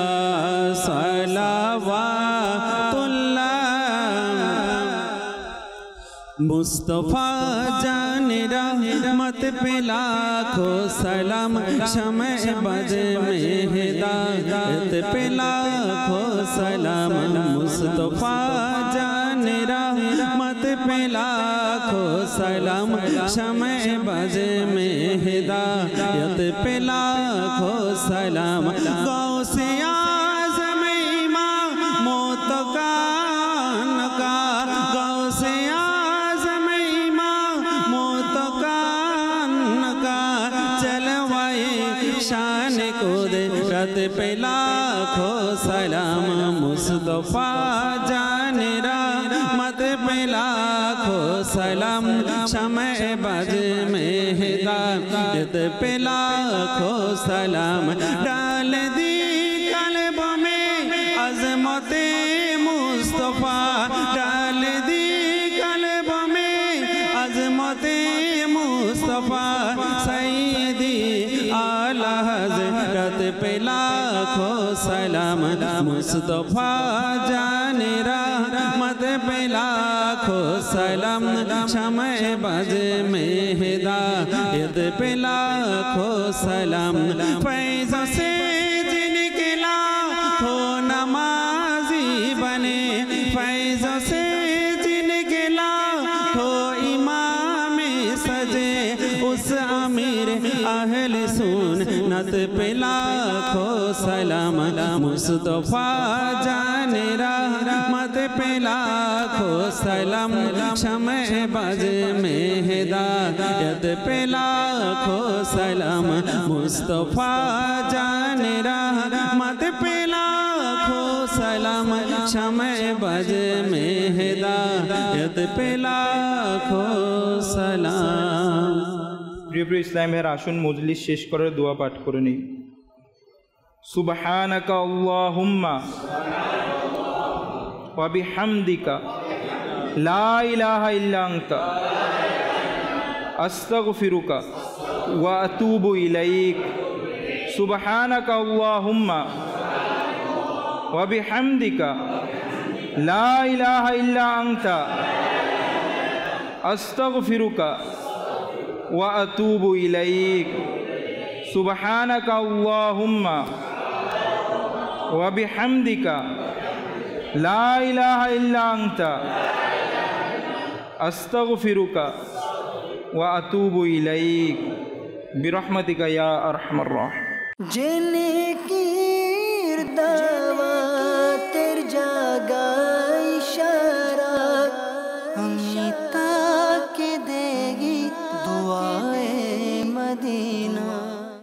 मुस्तफ़ा जान रहमत पे लाखों सलाम शमे बज में हिदायत पे लाखों सलाम मुस्तफ़ा जान रहमत पे लाखों सलाम शमे बज में हिदायत पे लाखों सलाम गौसे आज़म इमाम मोतकान का गौसे शान कुदरत पे लाखों सलाम मुस्तफ़ा जान रहमत पे लाखों सलाम शमे बज में हिदायत पे लाखों सलाम डाल दी कल्ब में अज़मते मुस्तफ़ा डाल दी कल्ब में अज़मते मुस्तफ़ा सैयदी आला हज़रत पे लाखों सलाम मुस्तफ़ा जान रहमत पे लाखों सलाम शमे बज में हिदायत पे लाखों सलाम फैज़ से जिनके लाखों नमाज़ी बने फैज़ से जिनके लाखों इमाम सजे उस अमीर अहल सुन्नत पे लाखों सलाम मुस्तफ़ा जान रहमत पे लाखों सलाम शमे बज में हिदायत पे लाखों सलाम मुस्तफ़ा जान रहमत पे लाखों सलाम शमे बज में हिदायत पे लाखों सलाम। প্রিয় প্রিয় ইসলাম ভাইয়ের আসুন মজলিস শেষ করার দোয়া পাঠ করে নিই। সুবহানাকা আল্লাহুম্মা ওয়া বিহামদিকা লা ইলাহা ইল্লা আনতা আস্তাগফিরুকা ওয়া আতুবু ইলাইক। সুবহানাকা আল্লাহুম্মা ওয়া বিহামদিকা লা ইলাহা ইল্লা আনতা আস্তাগফিরুকা ওয়া আতুবু ইলাইক। সুবহানাকা আল্লাহুম্মা ওয়া বিহামদিকা লা ইলাহা ইল্লা আনতা আস্তাগফিরুকা ওয়া আতুবু ইলাইক বিরহমাতিকা ইয়া আরহামার রাহিম। जिनकी दावा तेर जागा